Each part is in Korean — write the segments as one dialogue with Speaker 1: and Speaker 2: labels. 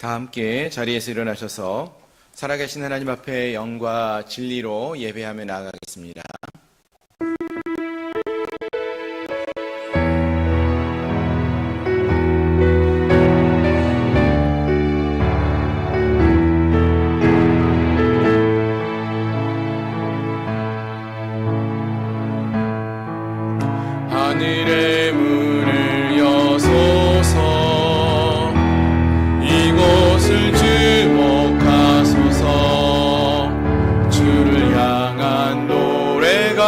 Speaker 1: 다 함께 자리에서 일어나셔서 살아계신 하나님 앞에 영과 진리로 예배하며 나아가겠습니다. 하늘의 문을 여소서, 이곳을 주목하소서. 주를 향한 노래가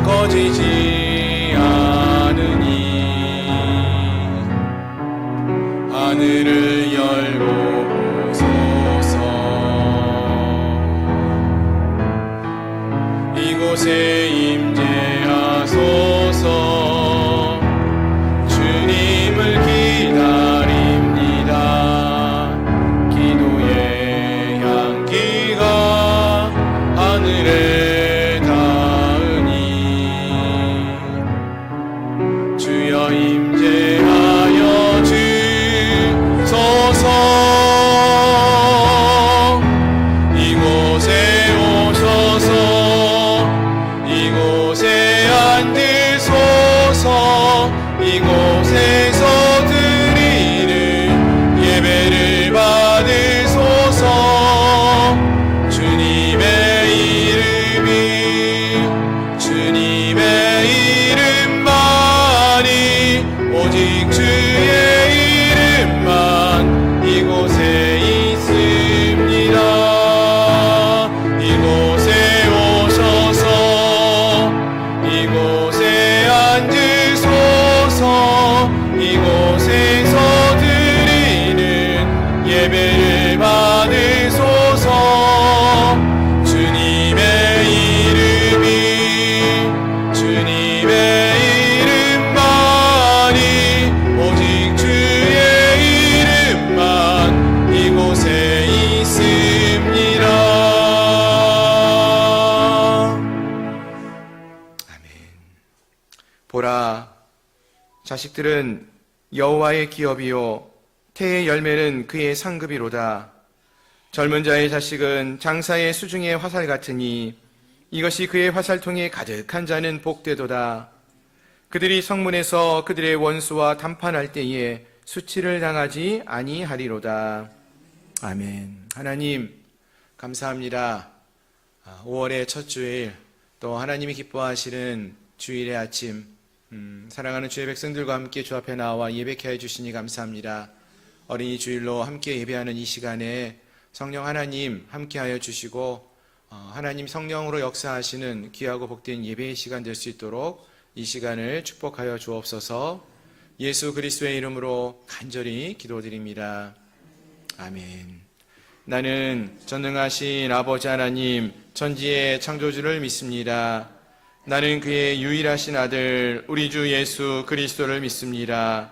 Speaker 1: 꺼지지 않으니 하늘을 열고 오소서. 이곳에 임재하소서. 주님을 기다립니다. 기도의 향기가 하늘에 닿으니 주여 임재하여 주소서. 이곳에 오셔서 이곳에 앉으소서. 이곳에서 드리는 예배를 받으소서. 주님의 이름만이, 오직 주의 이름만 이곳에 있습니다. 이곳에 오셔서 이곳에 앉으소서. 이곳에서 드리는 예배를 받으소서. 주님의 이름만이, 오직 주의 이름만 이곳에 있습니다. 아멘. 보라, 자식들은 여호와의 기업이요 태의 열매는 그의 상급이로다. 젊은 자의 자식은 장사의 수중의 화살 같으니 이것이 그의 화살통에 가득한 자는 복되도다. 그들이 성문에서 그들의 원수와 담판할 때에 수치를 당하지 아니하리로다. 아멘. 하나님 감사합니다. 5월의 첫 주일, 또 하나님이 기뻐하시는 주일의 아침, 사랑하는 주의 백성들과 함께 주 앞에 나와 예배케 해주시니 감사합니다. 어린이 주일로 함께 예배하는 이 시간에 성령 하나님 함께하여 주시고, 하나님 성령으로 역사하시는 귀하고 복된 예배의 시간 될 수 있도록 이 시간을 축복하여 주옵소서. 예수 그리스도의 이름으로 간절히 기도드립니다. 아멘. 나는 전능하신 아버지 하나님, 천지의 창조주를 믿습니다. 나는 그의 유일하신 아들 우리 주 예수 그리스도를 믿습니다.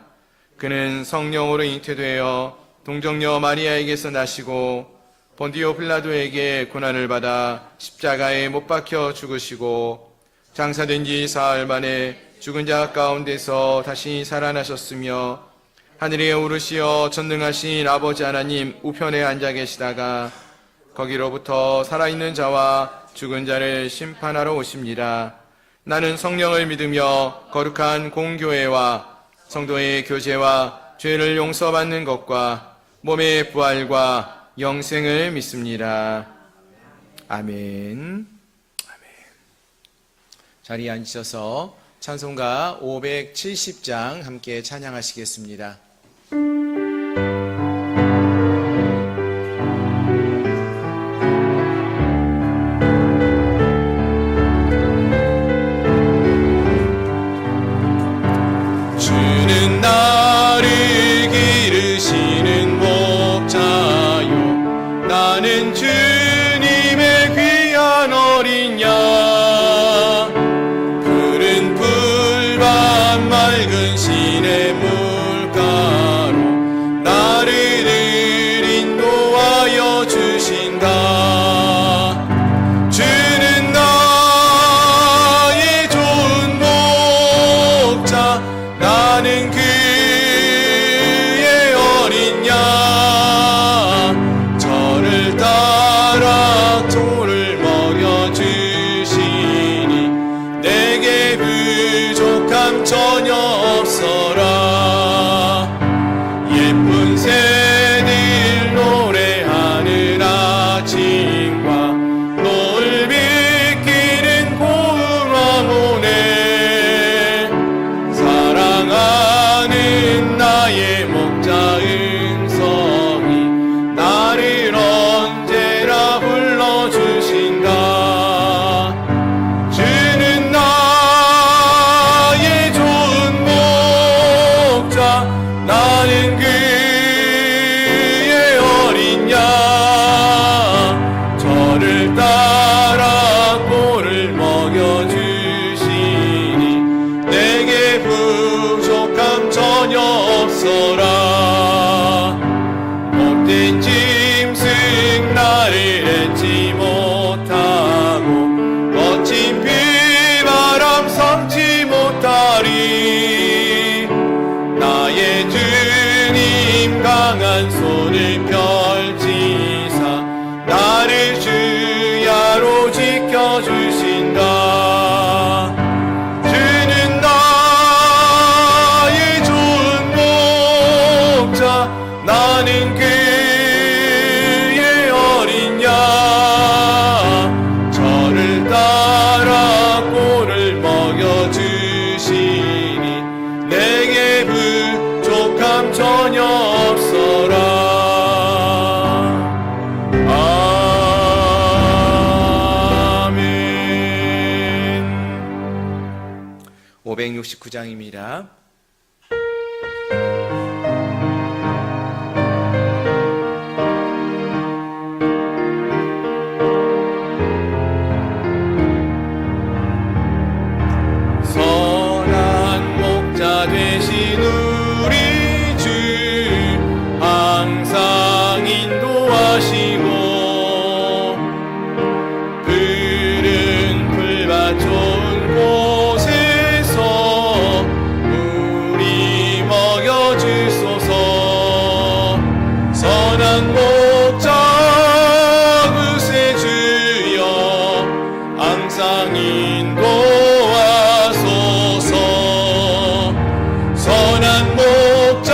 Speaker 1: 그는 성령으로 잉태되어 동정녀 마리아에게서 나시고 본디오 빌라도에게 고난을 받아 십자가에 못 박혀 죽으시고 장사된 지 사흘 만에 죽은 자 가운데서 다시 살아나셨으며 하늘에 오르시어 전능하신 아버지 하나님 우편에 앉아 계시다가 거기로부터 살아있는 자와 죽은 자를 심판하러 오십니다. 나는 성령을 믿으며 거룩한 공교회와 성도의 교제와 죄를 용서받는 것과 몸의 부활과 영생을 믿습니다. 아멘. 자리에 앉으셔서 찬송가 570장 함께 찬양하시겠습니다.
Speaker 2: 주는 나를 기르시는 목자요, 나는 주님의 귀한 어린 양. 푸른 풀밭 맑은 시냇 물가로 전혀 없어라. 예쁜 새들 노래하는 아침과 노을 비키는 고운 황혼에 사랑하는 나의 목자 음성이 나를 언제나 불러주신다. 주는 나의 좋은 목자, 나는 그의 어린 양. 저를 따라 꼴을 먹여주시니 내게 부족함 전혀 없어라. 못된 짐승 나를 잊지 못하고 거친 비바람 삼지 못하리. 나의 주님 강한 손을 펼치사 나를 주야로 지켜주신다. 주는 나의 좋은 목자, 나는 그의 어린 양. 저를 따라 꼴을 먹여주시니 내게 부족함 전혀 없어라. 아멘.
Speaker 1: 569장입니다.
Speaker 2: 선한 목자 되신 우리 주 항상 인도하시고 푸른 풀밭 좋은 곳에서 우리 먹여주소서. 선한 목자 구세주여 항상 인도하소서. 선한 목자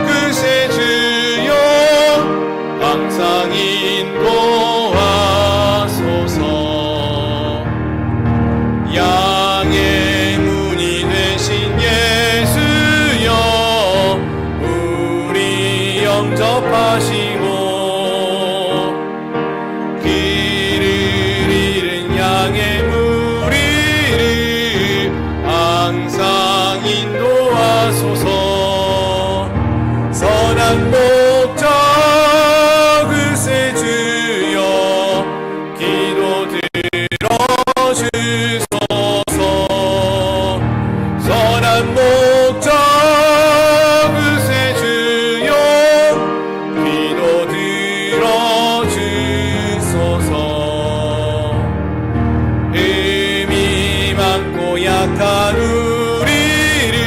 Speaker 2: 구세주여 항상 인도하소서. 양의 문이 되신 예수여 우리 영접하시고 길을 잃은 양의 무리를 항상 인도하소서. 선한 목자 구세주여 기도 들어주소서. 선한 목자 구세주여 기도 들어주소서. 의미 많고 약한 우리를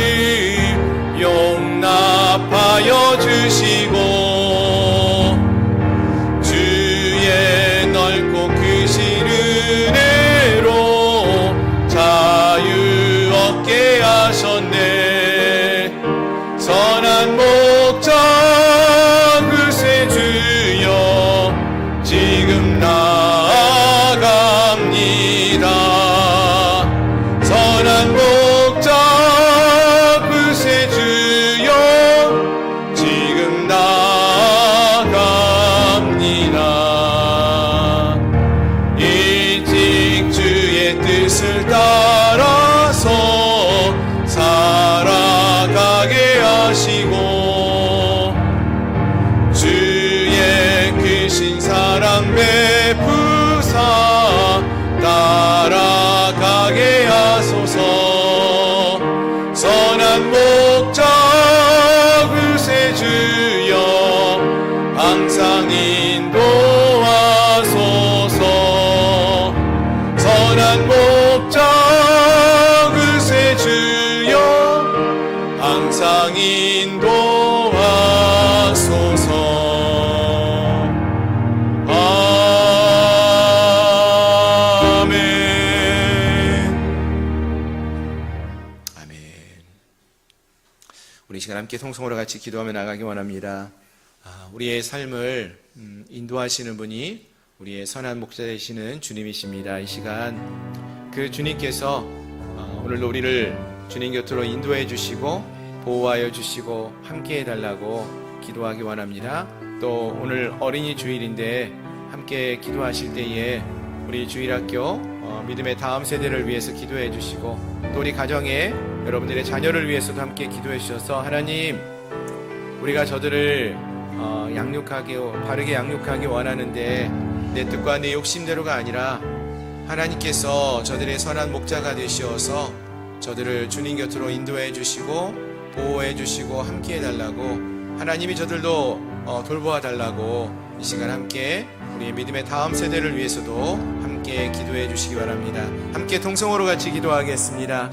Speaker 2: 용납하여 주시고 주의 넓고 크신 은혜로 자유 얻게 하셨네. 선한 목자 구세주여 지금 나아갑니다. 선한 목자 구세주여 지금 나아갑니다. 일찍 주의 뜻을 따라서 살아가게 하시고 주의 크신 사랑 베푸사 따라가게 하소서. 선한 목자 구세주여 항상 인도하소서. 선한 목자 구세주여 항상 인도하소서. 아멘.
Speaker 1: 시간 함께 통성으로 같이 기도하며 나가기 원합니다. 우리의 삶을 인도하시는 분이 우리의 선한 목자 되시는 주님이십니다. 이 시간 그 주님께서 오늘도 우리를 주님 곁으로 인도해 주시고 보호하여 주시고 함께 해달라고 기도하기 원합니다. 또 오늘 어린이 주일인데 함께 기도하실 때에 우리 주일학교 믿음의 다음 세대를 위해서 기도해 주시고 또 우리 가정에 여러분들의 자녀를 위해서도 함께 기도해 주셔서 하나님, 우리가 저들을 바르게 양육하기 원하는데 내 뜻과 내 욕심대로가 아니라 하나님께서 저들의 선한 목자가 되시어서 저들을 주님 곁으로 인도해 주시고 보호해 주시고 함께 해달라고, 하나님이 저들도 돌보아 달라고 이 시간 함께 우리 믿음의 다음 세대를 위해서도 함께 기도해 주시기 바랍니다. 함께 통성으로 같이 기도하겠습니다.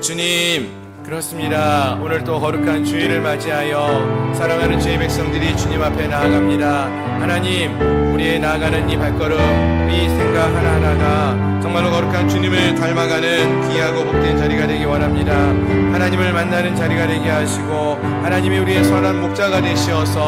Speaker 1: 주님, 그렇습니다. 오늘 또 거룩한 주일을 맞이하여 사랑하는 주의 백성들이 주님 앞에 나아갑니다. 하나님, 우리의 나아가는 이 발걸음, 이 생각 하나하나가 정말로 거룩한 주님을 닮아가는 귀하고 복된 자리가 되기 원합니다. 하나님을 만나는 자리가 되게 하시고 하나님이 우리의 선한 목자가 되시어서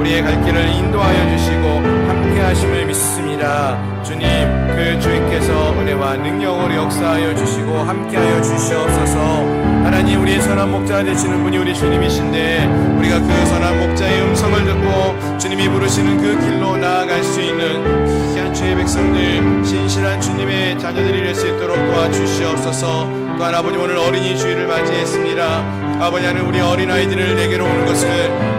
Speaker 1: 우리의 갈 길을 인도하여 주시고 함께 하심을 믿습니다. 주님, 그 주님께서 은혜와 능력으로 역사하여 주시고 함께하여 주시옵소서. 하나님, 우리의 선한 목자 되시는 분이 우리 주님이신데 우리가 그 선한 목자의 음성을 듣고 주님이 부르시는 그 길로 나아갈 수 있는 귀한 주의 백성들, 신실한 주님의 자녀들이 될 수 있도록 도와주시옵소서. 또한 아버지, 오늘 어린이 주일을 맞이했습니다. 아버지, 하는 우리 어린아이들을 내게로 오는 것을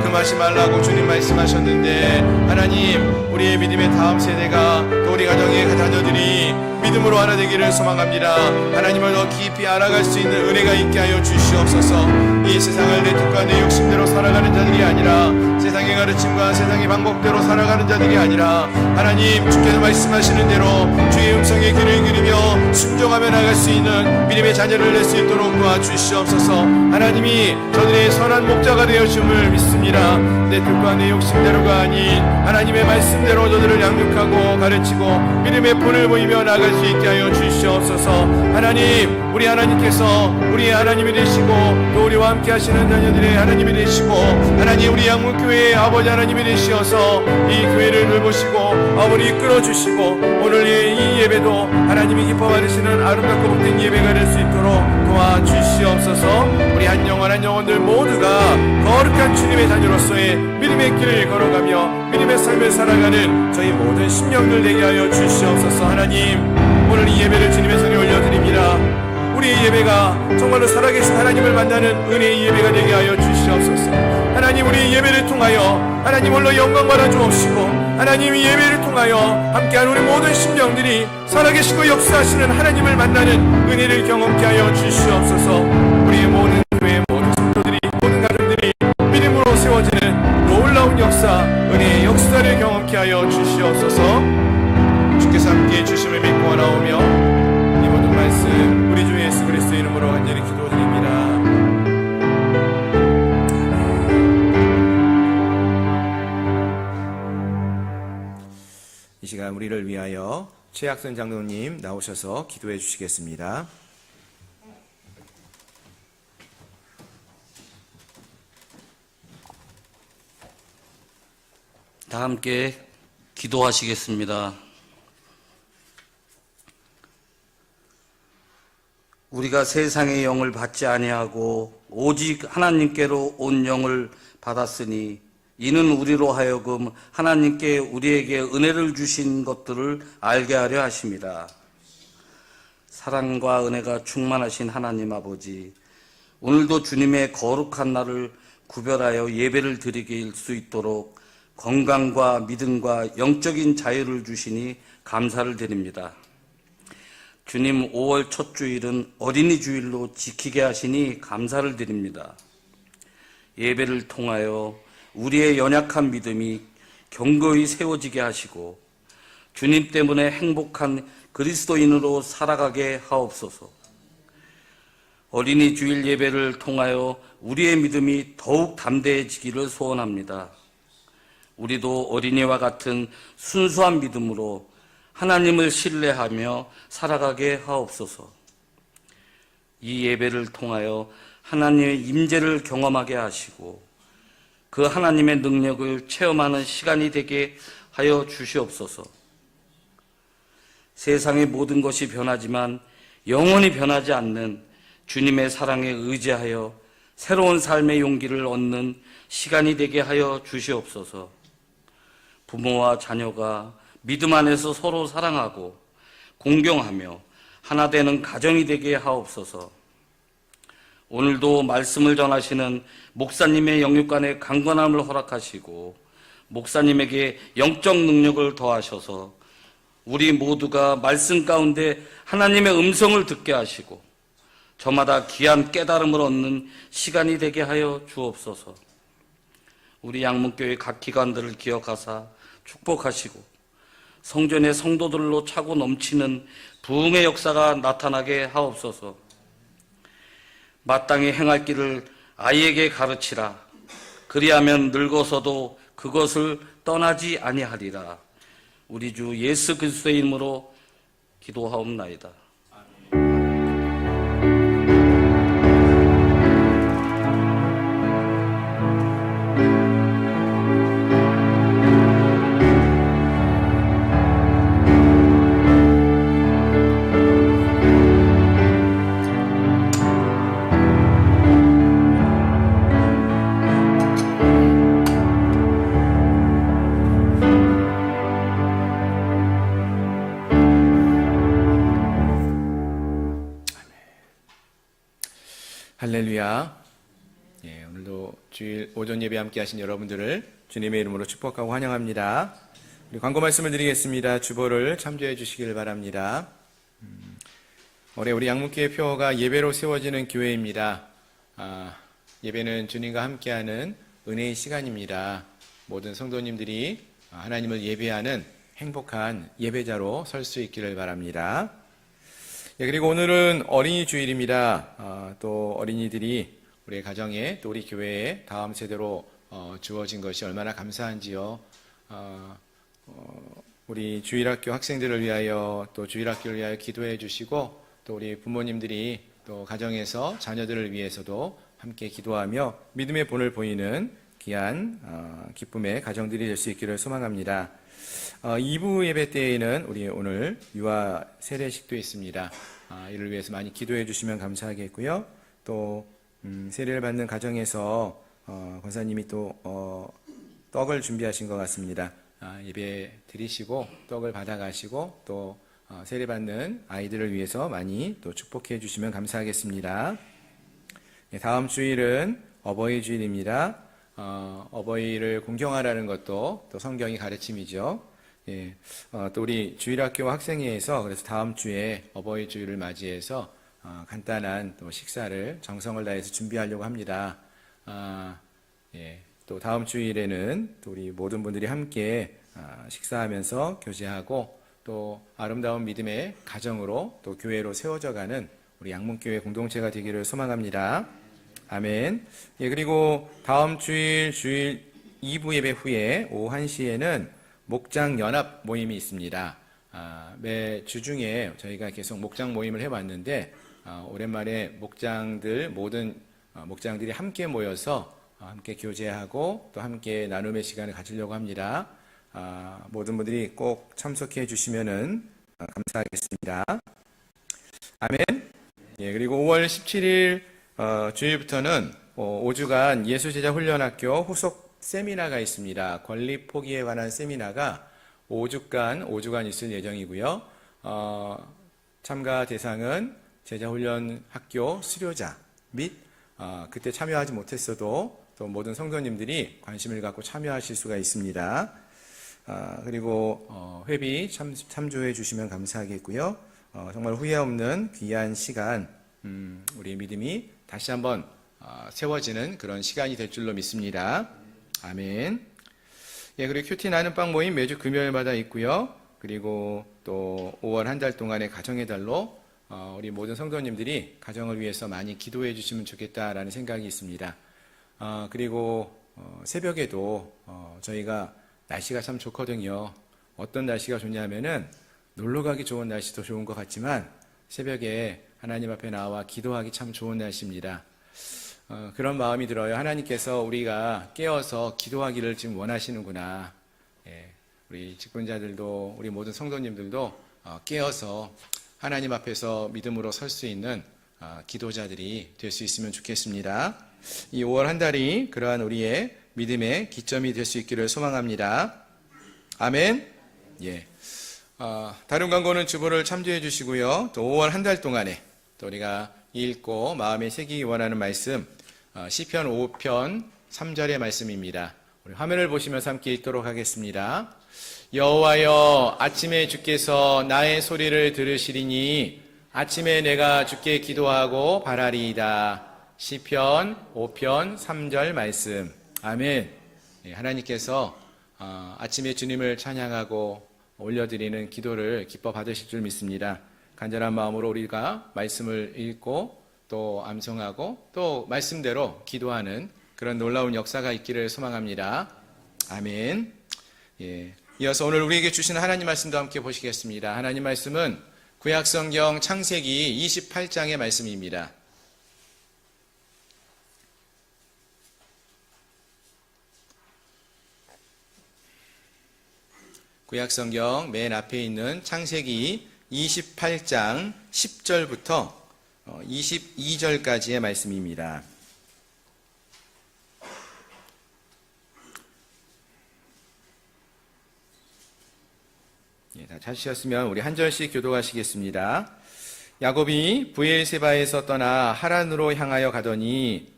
Speaker 1: 금하지 말라고 주님 말씀하셨는데 하나님, 우리의 믿음의 다음 세대가 또 우리 가정의 자녀들이 믿음으로 하나 되기를 소망합니다. 하나님을 더 깊이 알아갈 수 있는 은혜가 있게 하여 주시옵소서. 이 세상을 내 뜻과 내 욕심대로 살아가는 자들이 아니라 세상의 가르침과 세상의 방법대로 살아가는 자들이 아니라 하나님, 주께서 말씀하시는 대로 주의 음성에 귀를 기울이며 순종하며 나갈 수 있는 믿음의 자녀를 낼 수 있도록 도와주시옵소서. 하나님이 저들의 선한 목자가 되어 주심을 믿습니다. 내 뜻과 내 욕심대로가 아닌 하나님의 말씀대로 저들을 양육하고 가르치고 믿음의 본을 보이며 나갈 수 있게 하여 주시옵소서. 하나님, 우리 하나님께서 우리의 하나님이 되시고 또 우리와 함께 하시는 자녀들의 하나님이 되시고 하나님, 우리 양문교회의 아버지 하나님이 되시어서 이 교회를 돌보시고 아버지 이끌어 주시고 오늘의 이 예배도 하나님이 기뻐 받으시는 아름답고 복된 예배가 될 수 있도록 도와주시옵소서. 우리 한 영혼 한 영혼들 모두가 거룩한 주님의 자녀로서의 믿음의 길을 걸어가며 믿음의 삶을 살아가는 저희 모든 심령들 되게 하여 주시옵소서. 하나님, 오늘 이 예배를 주님의 손에 올려드립니다. 우리의 예배가 정말로 살아계신 하나님을 만나는 은혜의 예배가 되게 하여 주시옵소서. 하나님, 우리 예배를 통하여 하나님 홀로 영광 받아 주옵시고 하나님, 이 예배를 통하여 함께한 우리 모든 심령들이 살아계시고 역사하시는 하나님을 만나는 은혜를 경험케 하여 주시옵소서. 우리의 모든 교회의 모든 성도들이, 모든 가정들이 믿음으로 세워지는 놀라운 역사, 은혜의 역사를 경험케 하여 주시옵소서. 주께서 함께해 주심을 믿고 나오며 이 모든 말씀 우리 주 예수 그리스도의 이름으로 간절히 기도드립니다. 이 시간 우리를 위하여 최학선 장로님 나오셔서 기도해 주시겠습니다.
Speaker 3: 다 함께 기도하시겠습니다. 우리가 세상의 영을 받지 아니하고 오직 하나님께로 온 영을 받았으니 이는 우리로 하여금 하나님께 우리에게 은혜를 주신 것들을 알게 하려 하심이라. 사랑과 은혜가 충만하신 하나님 아버지, 오늘도 주님의 거룩한 날을 구별하여 예배를 드리게 수 있도록 건강과 믿음과 영적인 자유를 주시니 감사를 드립니다. 주님, 5월 첫 주일은 어린이 주일로 지키게 하시니 감사를 드립니다. 예배를 통하여 우리의 연약한 믿음이 견고히 세워지게 하시고 주님 때문에 행복한 그리스도인으로 살아가게 하옵소서. 어린이 주일 예배를 통하여 우리의 믿음이 더욱 담대해지기를 소원합니다. 우리도 어린이와 같은 순수한 믿음으로 하나님을 신뢰하며 살아가게 하옵소서. 이 예배를 통하여 하나님의 임재를 경험하게 하시고 그 하나님의 능력을 체험하는 시간이 되게 하여 주시옵소서. 세상의 모든 것이 변하지만 영원히 변하지 않는 주님의 사랑에 의지하여 새로운 삶의 용기를 얻는 시간이 되게 하여 주시옵소서. 부모와 자녀가 믿음 안에서 서로 사랑하고 공경하며 하나 되는 가정이 되게 하옵소서. 오늘도 말씀을 전하시는 목사님의 영육간의 강건함을 허락하시고 목사님에게 영적 능력을 더하셔서 우리 모두가 말씀 가운데 하나님의 음성을 듣게 하시고 저마다 귀한 깨달음을 얻는 시간이 되게 하여 주옵소서. 우리 양문교회 각 기관들을 기억하사 축복하시고 성전의 성도들로 차고 넘치는 부흥의 역사가 나타나게 하옵소서. 마땅히 행할 길을 아이에게 가르치라. 그리하면 늙어서도 그것을 떠나지 아니하리라. 우리 주 예수 그리스도의 이름으로 기도하옵나이다.
Speaker 1: 할렐루야. 오늘도 주일 오전 예배 함께 하신 여러분들을 주님의 이름으로 축복하고 환영합니다. 우리 광고 말씀을 드리겠습니다. 주보를 참조해 주시길 바랍니다. 올해 우리 양문교회 표어가 예배로 세워지는 교회입니다. 예배는 주님과 함께하는 은혜의 시간입니다. 모든 성도님들이 하나님을 예배하는 행복한 예배자로 설 수 있기를 바랍니다. 그리고 오늘은 어린이 주일입니다. 또 어린이들이 우리 가정에 또 우리 교회에 다음 세대로 주어진 것이 얼마나 감사한지요. 우리 주일학교 학생들을 위하여 또 주일학교를 위하여 기도해 주시고 또 우리 부모님들이 또 가정에서 자녀들을 위해서도 함께 기도하며 믿음의 본을 보이는 귀한 기쁨의 가정들이 될 수 있기를 소망합니다. 2부 예배 때에는 우리 오늘 유아 세례식도 있습니다. 이를 위해서 많이 기도해 주시면 감사하겠고요. 또 세례를 받는 가정에서 권사님이 또 떡을 준비하신 것 같습니다. 예배 드리시고 떡을 받아가시고 또 세례 받는 아이들을 위해서 많이 또 축복해 주시면 감사하겠습니다. 다음 주일은 어버이 주일입니다. 어버이를 공경하라는 것도 또 성경의 가르침이죠. 또 우리 주일학교 학생회에서 그래서 다음 주에 어버이 주일을 맞이해서 간단한 또 식사를 정성을 다해서 준비하려고 합니다. 또 다음 주일에는 또 우리 모든 분들이 함께 식사하면서 교제하고 또 아름다운 믿음의 가정으로 또 교회로 세워져가는 우리 양문교회 공동체가 되기를 소망합니다. 아멘. 그리고 다음 주일 2부 예배 후에 오후 1시에는 목장 연합 모임이 있습니다. 매 주 중에 저희가 계속 목장 모임을 해왔는데 오랜만에 모든 목장들이 함께 모여서 함께 교제하고 또 함께 나눔의 시간을 가지려고 합니다. 모든 분들이 꼭 참석해 주시면은 감사하겠습니다. 아멘. 그리고 5월 17일 주일부터는 5주간 예수제자 훈련학교 후속 세미나가 있습니다. 권리 포기에 관한 세미나가 5주간 있을 예정이고요. 참가 대상은 제자훈련 학교 수료자 및 그때 참여하지 못했어도 또 모든 성도님들이 관심을 갖고 참여하실 수가 있습니다. 그리고 회비 참조해 주시면 감사하겠고요. 정말 후회 없는 귀한 시간, 우리 믿음이 다시 한번 세워지는 그런 시간이 될 줄로 믿습니다. 아멘. 그리고 큐티 나는 빵 모임 매주 금요일마다 있고요. 그리고 또 5월 한 달 동안의 가정의 달로 우리 모든 성도님들이 가정을 위해서 많이 기도해 주시면 좋겠다라는 생각이 있습니다. 그리고 새벽에도 저희가 날씨가 참 좋거든요. 어떤 날씨가 좋냐면은 놀러 가기 좋은 날씨도 좋은 것 같지만 새벽에 하나님 앞에 나와 기도하기 참 좋은 날씨입니다. 그런 마음이 들어요. 하나님께서 우리가 깨어서 기도하기를 지금 원하시는구나. 예, 우리 직분자들도 우리 모든 성도님들도 깨어서 하나님 앞에서 믿음으로 설 수 있는 기도자들이 될 수 있으면 좋겠습니다. 이 5월 한 달이 그러한 우리의 믿음의 기점이 될 수 있기를 소망합니다. 아멘. 예. 다른 광고는 주보를 참조해 주시고요. 또 5월 한 달 동안에 또 우리가 읽고 마음에 새기기 원하는 말씀, 시편 5편 3절의 말씀입니다. 우리 화면을 보시면서 함께 읽도록 하겠습니다. 여호와여, 아침에 주께서 나의 소리를 들으시리니 아침에 내가 주께 기도하고 바라리이다. 시편 5편 3절 말씀. 아멘. 하나님께서 아침에 주님을 찬양하고 올려드리는 기도를 기뻐 받으실 줄 믿습니다. 간절한 마음으로 우리가 말씀을 읽고 또 암송하고 또 말씀대로 기도하는 그런 놀라운 역사가 있기를 소망합니다. 아멘. 예. 이어서 오늘 우리에게 주시는 하나님 말씀도 함께 보시겠습니다. 하나님 말씀은 구약성경 창세기 28장의 말씀입니다. 구약성경 맨 앞에 있는 창세기 28장 10절부터 22절까지의 말씀입니다. 다 찾으셨으면 우리 한 절씩 교독하시겠습니다. 야곱이 브엘세바에서 떠나 하란으로 향하여 가더니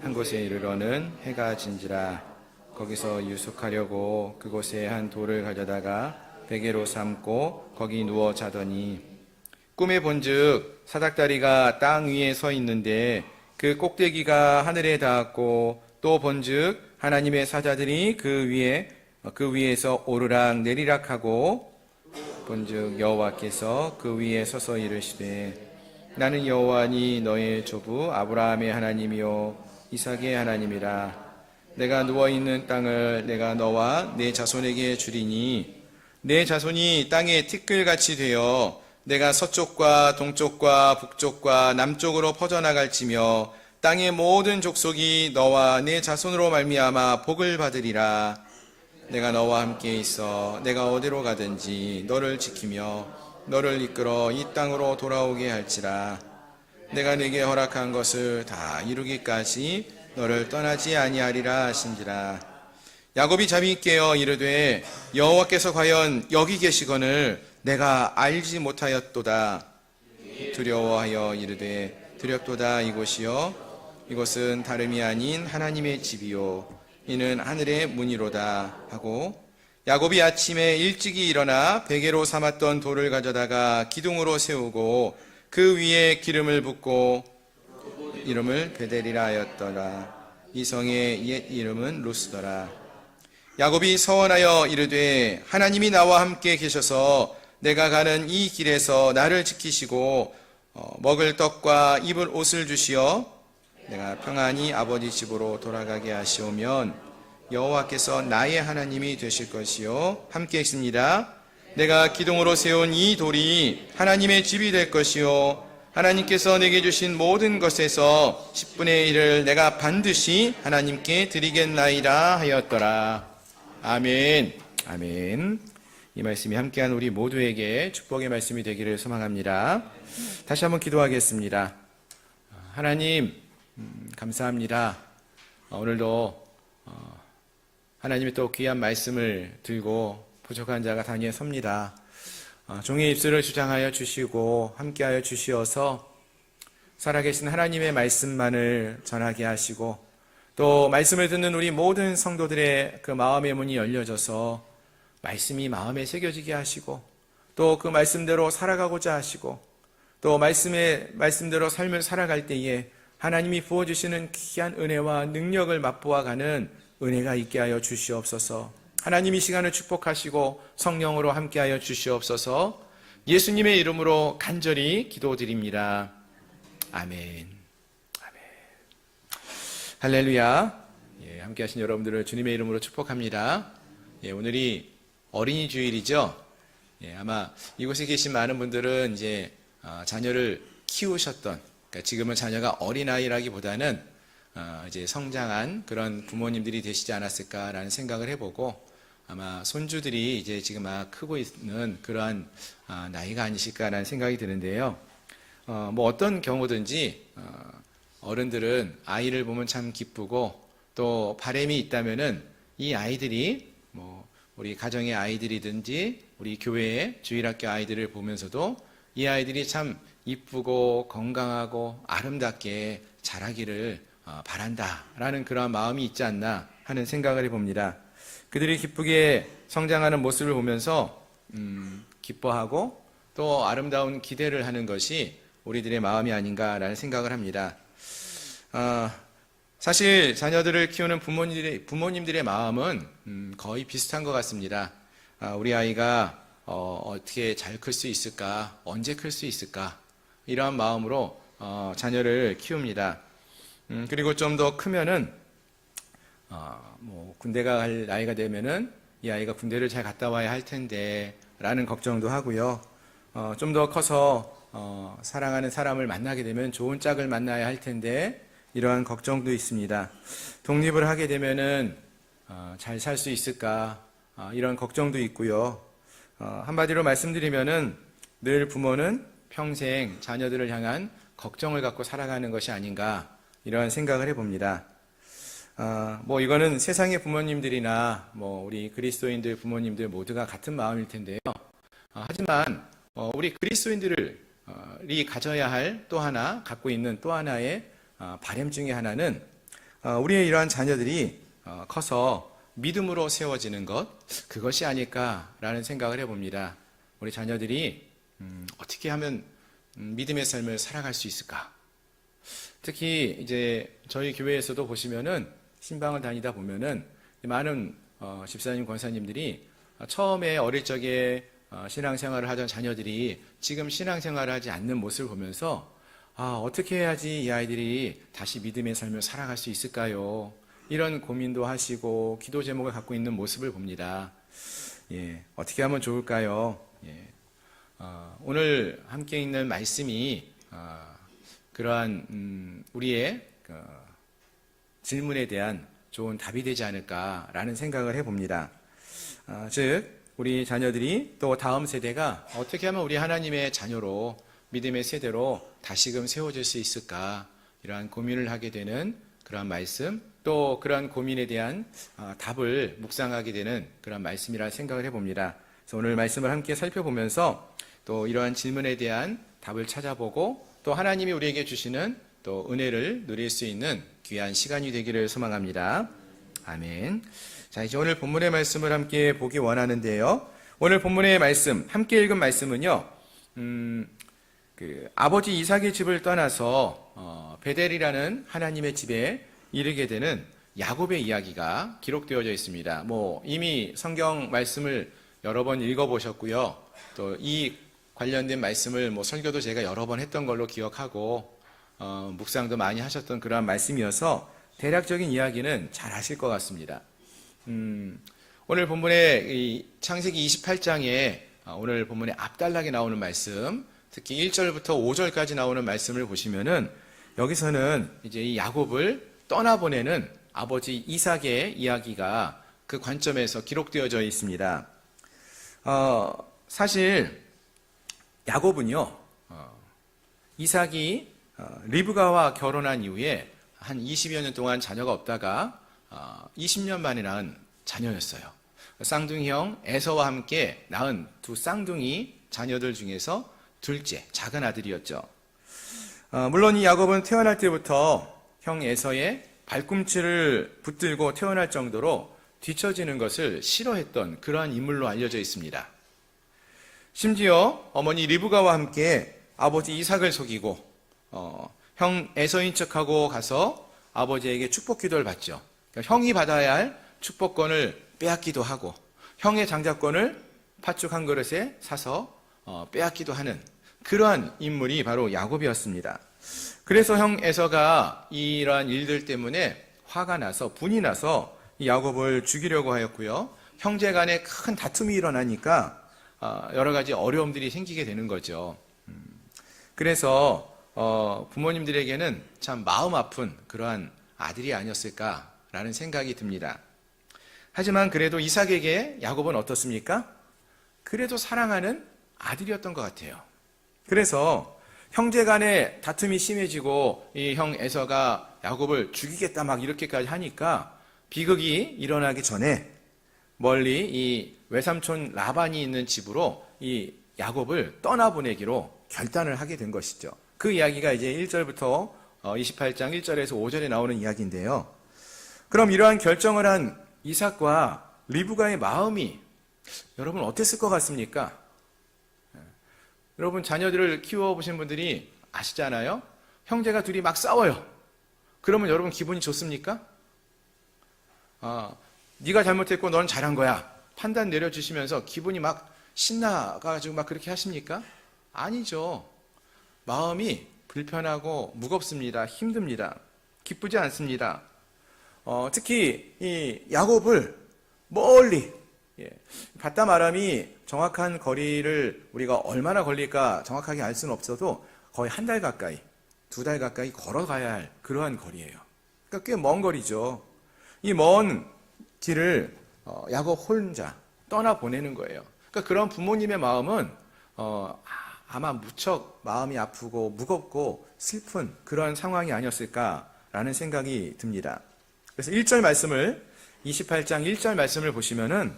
Speaker 1: 한 곳에 이르러는 해가 진지라. 거기서 유숙하려고 그곳에 한 돌을 가져다가 베개로 삼고 거기 누워 자더니 꿈에 본즉 사닥다리가 땅 위에 서 있는데 그 꼭대기가 하늘에 닿았고 또 본즉 하나님의 사자들이 그 위에서 오르락 내리락 하고 본즉 여호와께서 그 위에 서서 이르시되 나는 여호와니 너의 조부 아브라함의 하나님이요 이삭의 하나님이라. 내가 누워있는 땅을 내가 너와 내 자손에게 주리니 내 자손이 땅의 티끌같이 되어 내가 서쪽과 동쪽과 북쪽과 남쪽으로 퍼져나갈지며 땅의 모든 족속이 너와 내 자손으로 말미암아 복을 받으리라. 내가 너와 함께 있어 내가 어디로 가든지 너를 지키며 너를 이끌어 이 땅으로 돌아오게 할지라. 내가 네게 허락한 것을 다 이루기까지 너를 떠나지 아니하리라 하신지라. 야곱이 잠이 깨어 이르되 여호와께서 과연 여기 계시거늘 내가 알지 못하였도다. 두려워하여 이르되 두렵도다. 이곳이요 이곳은 다름이 아닌 하나님의 집이요 이는 하늘의 문이로다 하고 야곱이 아침에 일찍이 일어나 베개로 삼았던 돌을 가져다가 기둥으로 세우고 그 위에 기름을 붓고 이름을 베델이라 하였더라. 이 성의 옛 이름은 루스더라. 야곱이 서원하여 이르되 하나님이 나와 함께 계셔서 내가 가는 이 길에서 나를 지키시고 먹을 떡과 입을 옷을 주시어 내가 평안히 아버지 집으로 돌아가게 하시오면 여호와께서 나의 하나님이 되실 것이요 함께 있습니다. 내가 기둥으로 세운 이 돌이 하나님의 집이 될 것이요 하나님께서 내게 주신 모든 것에서 10분의 1을 내가 반드시 하나님께 드리겠나이다 하였더라. 아멘. 아멘. 이 말씀이 함께한 우리 모두에게 축복의 말씀이 되기를 소망합니다. 다시 한번 기도하겠습니다. 하나님 감사합니다. 오늘도 하나님의 또 귀한 말씀을 들고 부족한 자가 단위에 섭니다. 종의 입술을 주장하여 주시고 함께하여 주시어서 살아계신 하나님의 말씀만을 전하게 하시고 또 말씀을 듣는 우리 모든 성도들의 그 마음의 문이 열려져서 말씀이 마음에 새겨지게 하시고 또 그 말씀대로 살아가고자 하시고 또 말씀대로 삶을 살아갈 때에 하나님이 부어주시는 귀한 은혜와 능력을 맛보아가는 은혜가 있게 하여 주시옵소서. 하나님 이 시간을 축복하시고 성령으로 함께하여 주시옵소서. 예수님의 이름으로 간절히 기도드립니다. 아멘. 아멘. 할렐루야. 함께하신 여러분들을 주님의 이름으로 축복합니다. 오늘이 어린이 주일이죠. 아마 이곳에 계신 많은 분들은 이제 자녀를 키우셨던 그러니까 지금은 자녀가 어린아이라기보다는 이제 성장한 그런 부모님들이 되시지 않았을까라는 생각을 해보고 아마 손주들이 이제 지금 막 크고 있는 그러한 나이가 아니실까라는 생각이 드는데요. 뭐 어떤 경우든지 어른들은 아이를 보면 참 기쁘고 또 바람이 있다면은 이 아이들이 뭐 우리 가정의 아이들이든지 우리 교회의 주일학교 아이들을 보면서도 이 아이들이 참 이쁘고 건강하고 아름답게 자라기를 바란다라는 그런 마음이 있지 않나 하는 생각을 해봅니다. 그들이 기쁘게 성장하는 모습을 보면서 기뻐하고 또 아름다운 기대를 하는 것이 우리들의 마음이 아닌가라는 생각을 합니다. 사실 자녀들을 키우는 부모님들의 마음은 거의 비슷한 것 같습니다. 우리 아이가 어떻게 잘 클 수 있을까? 언제 클 수 있을까? 이러한 마음으로 자녀를 키웁니다. 그리고 좀 더 크면은 뭐 군대가 갈 나이가 되면은 이 아이가 군대를 잘 갔다 와야 할 텐데 라는 걱정도 하고요. 좀 더 커서 사랑하는 사람을 만나게 되면 좋은 짝을 만나야 할 텐데 이러한 걱정도 있습니다. 독립을 하게 되면은 잘 살 수 있을까? 이런 걱정도 있고요. 한마디로 말씀드리면은 늘 부모는 평생 자녀들을 향한 걱정을 갖고 살아가는 것이 아닌가 이러한 생각을 해봅니다. 뭐 이거는 세상의 부모님들이나 뭐 우리 그리스도인들 부모님들 모두가 같은 마음일 텐데요. 하지만 우리 그리스도인들이 가져야 할 또 하나 갖고 있는 또 하나의 바람 중에 하나는 우리의 이러한 자녀들이 커서 믿음으로 세워지는 것 그것이 아닐까라는 생각을 해봅니다. 우리 자녀들이 어떻게 하면 믿음의 삶을 살아갈 수 있을까? 특히 이제 저희 교회에서도 보시면은 신방을 다니다 보면은 많은 집사님 권사님들이 처음에 어릴 적에 신앙생활을 하던 자녀들이 지금 신앙생활을 하지 않는 모습을 보면서 어떻게 해야지 이 아이들이 다시 믿음의 삶을 살아갈 수 있을까요? 이런 고민도 하시고 기도 제목을 갖고 있는 모습을 봅니다. 예, 어떻게 하면 좋을까요? 예, 오늘 함께 있는 말씀이 그러한 우리의 질문에 대한 좋은 답이 되지 않을까라는 생각을 해봅니다. 즉 우리 자녀들이 또 다음 세대가 어떻게 하면 우리 하나님의 자녀로 믿음의 세대로 다시금 세워질 수 있을까 이러한 고민을 하게 되는 그러한 말씀 또 그러한 고민에 대한 답을 묵상하게 되는 그런 말씀이라 생각을 해봅니다. 그래서 오늘 말씀을 함께 살펴보면서 또 이러한 질문에 대한 답을 찾아보고 또 하나님이 우리에게 주시는 또 은혜를 누릴 수 있는 귀한 시간이 되기를 소망합니다. 아멘. 자, 이제 오늘 본문의 말씀을 함께 보기 원하는데요. 오늘 본문의 말씀, 함께 읽은 말씀은요, 아버지 이삭의 집을 떠나서 베델이라는 하나님의 집에 이르게 되는 야곱의 이야기가 기록되어져 있습니다. 뭐 이미 성경 말씀을 여러 번 읽어보셨고요. 또 이 관련된 말씀을 뭐 설교도 제가 여러 번 했던 걸로 기억하고 묵상도 많이 하셨던 그러한 말씀이어서 대략적인 이야기는 잘 아실 것 같습니다. 오늘 본문의 이 창세기 28장에 오늘 본문의 앞단락에 나오는 말씀, 특히 1절부터 5절까지 나오는 말씀을 보시면은 여기서는 이제 이 야곱을 떠나보내는 아버지 이삭의 이야기가 그 관점에서 기록되어져 있습니다. 사실 야곱은요, 이삭이 리브가와 결혼한 이후에 한 20여 년 동안 자녀가 없다가 20년 만에 낳은 자녀였어요. 쌍둥이 형 에서와 함께 낳은 두 쌍둥이 자녀들 중에서 둘째, 작은 아들이었죠. 물론 이 야곱은 태어날 때부터 형 에서의 발꿈치를 붙들고 태어날 정도로 뒤처지는 것을 싫어했던 그러한 인물로 알려져 있습니다. 심지어 어머니 리브가와 함께 아버지 이삭을 속이고 형 에서인 척하고 가서 아버지에게 축복 기도를 받죠. 그러니까 형이 받아야 할 축복권을 빼앗기도 하고 형의 장자권을 팥죽 한 그릇에 사서 빼앗기도 하는 그러한 인물이 바로 야곱이었습니다. 그래서 형 에서가 이러한 일들 때문에 화가 나서 분이 나서 이 야곱을 죽이려고 하였고요. 형제 간에 큰 다툼이 일어나니까 여러 가지 어려움들이 생기게 되는 거죠. 그래서 부모님들에게는 참 마음 아픈 그러한 아들이 아니었을까라는 생각이 듭니다. 하지만 그래도 이삭에게 야곱은 어떻습니까? 그래도 사랑하는 아들이었던 것 같아요. 그래서 형제 간의 다툼이 심해지고 이 형 에서가 야곱을 죽이겠다 막 이렇게까지 하니까 비극이 일어나기 전에 멀리 이 외삼촌 라반이 있는 집으로 이 야곱을 떠나보내기로 결단을 하게 된 것이죠. 그 이야기가 이제 1절부터 28장 1절에서 5절에 나오는 이야기인데요. 그럼 이러한 결정을 한 이삭과 리브가의 마음이 여러분 어땠을 것 같습니까? 여러분 자녀들을 키워보신 분들이 아시잖아요. 형제가 둘이 막 싸워요. 그러면 여러분 기분이 좋습니까? 네가 잘못했고 너는 잘한 거야. 판단 내려주시면서 기분이 막 신나가지고 막 그렇게 하십니까? 아니죠. 마음이 불편하고 무겁습니다. 힘듭니다. 기쁘지 않습니다. 특히 이 야곱을 멀리 바담 아람이 정확한 거리를 우리가 얼마나 걸릴까 정확하게 알 수는 없어도 거의 한 달 가까이, 2달 가까이 걸어가야 할 그러한 거리예요. 그러니까 꽤 먼 거리죠. 이 먼 길을 야곱 혼자 떠나보내는 거예요. 그러니까 그런 부모님의 마음은 아마 무척 마음이 아프고 무겁고 슬픈 그런 상황이 아니었을까라는 생각이 듭니다. 그래서 1절 말씀을 28장 1절 말씀을 보시면은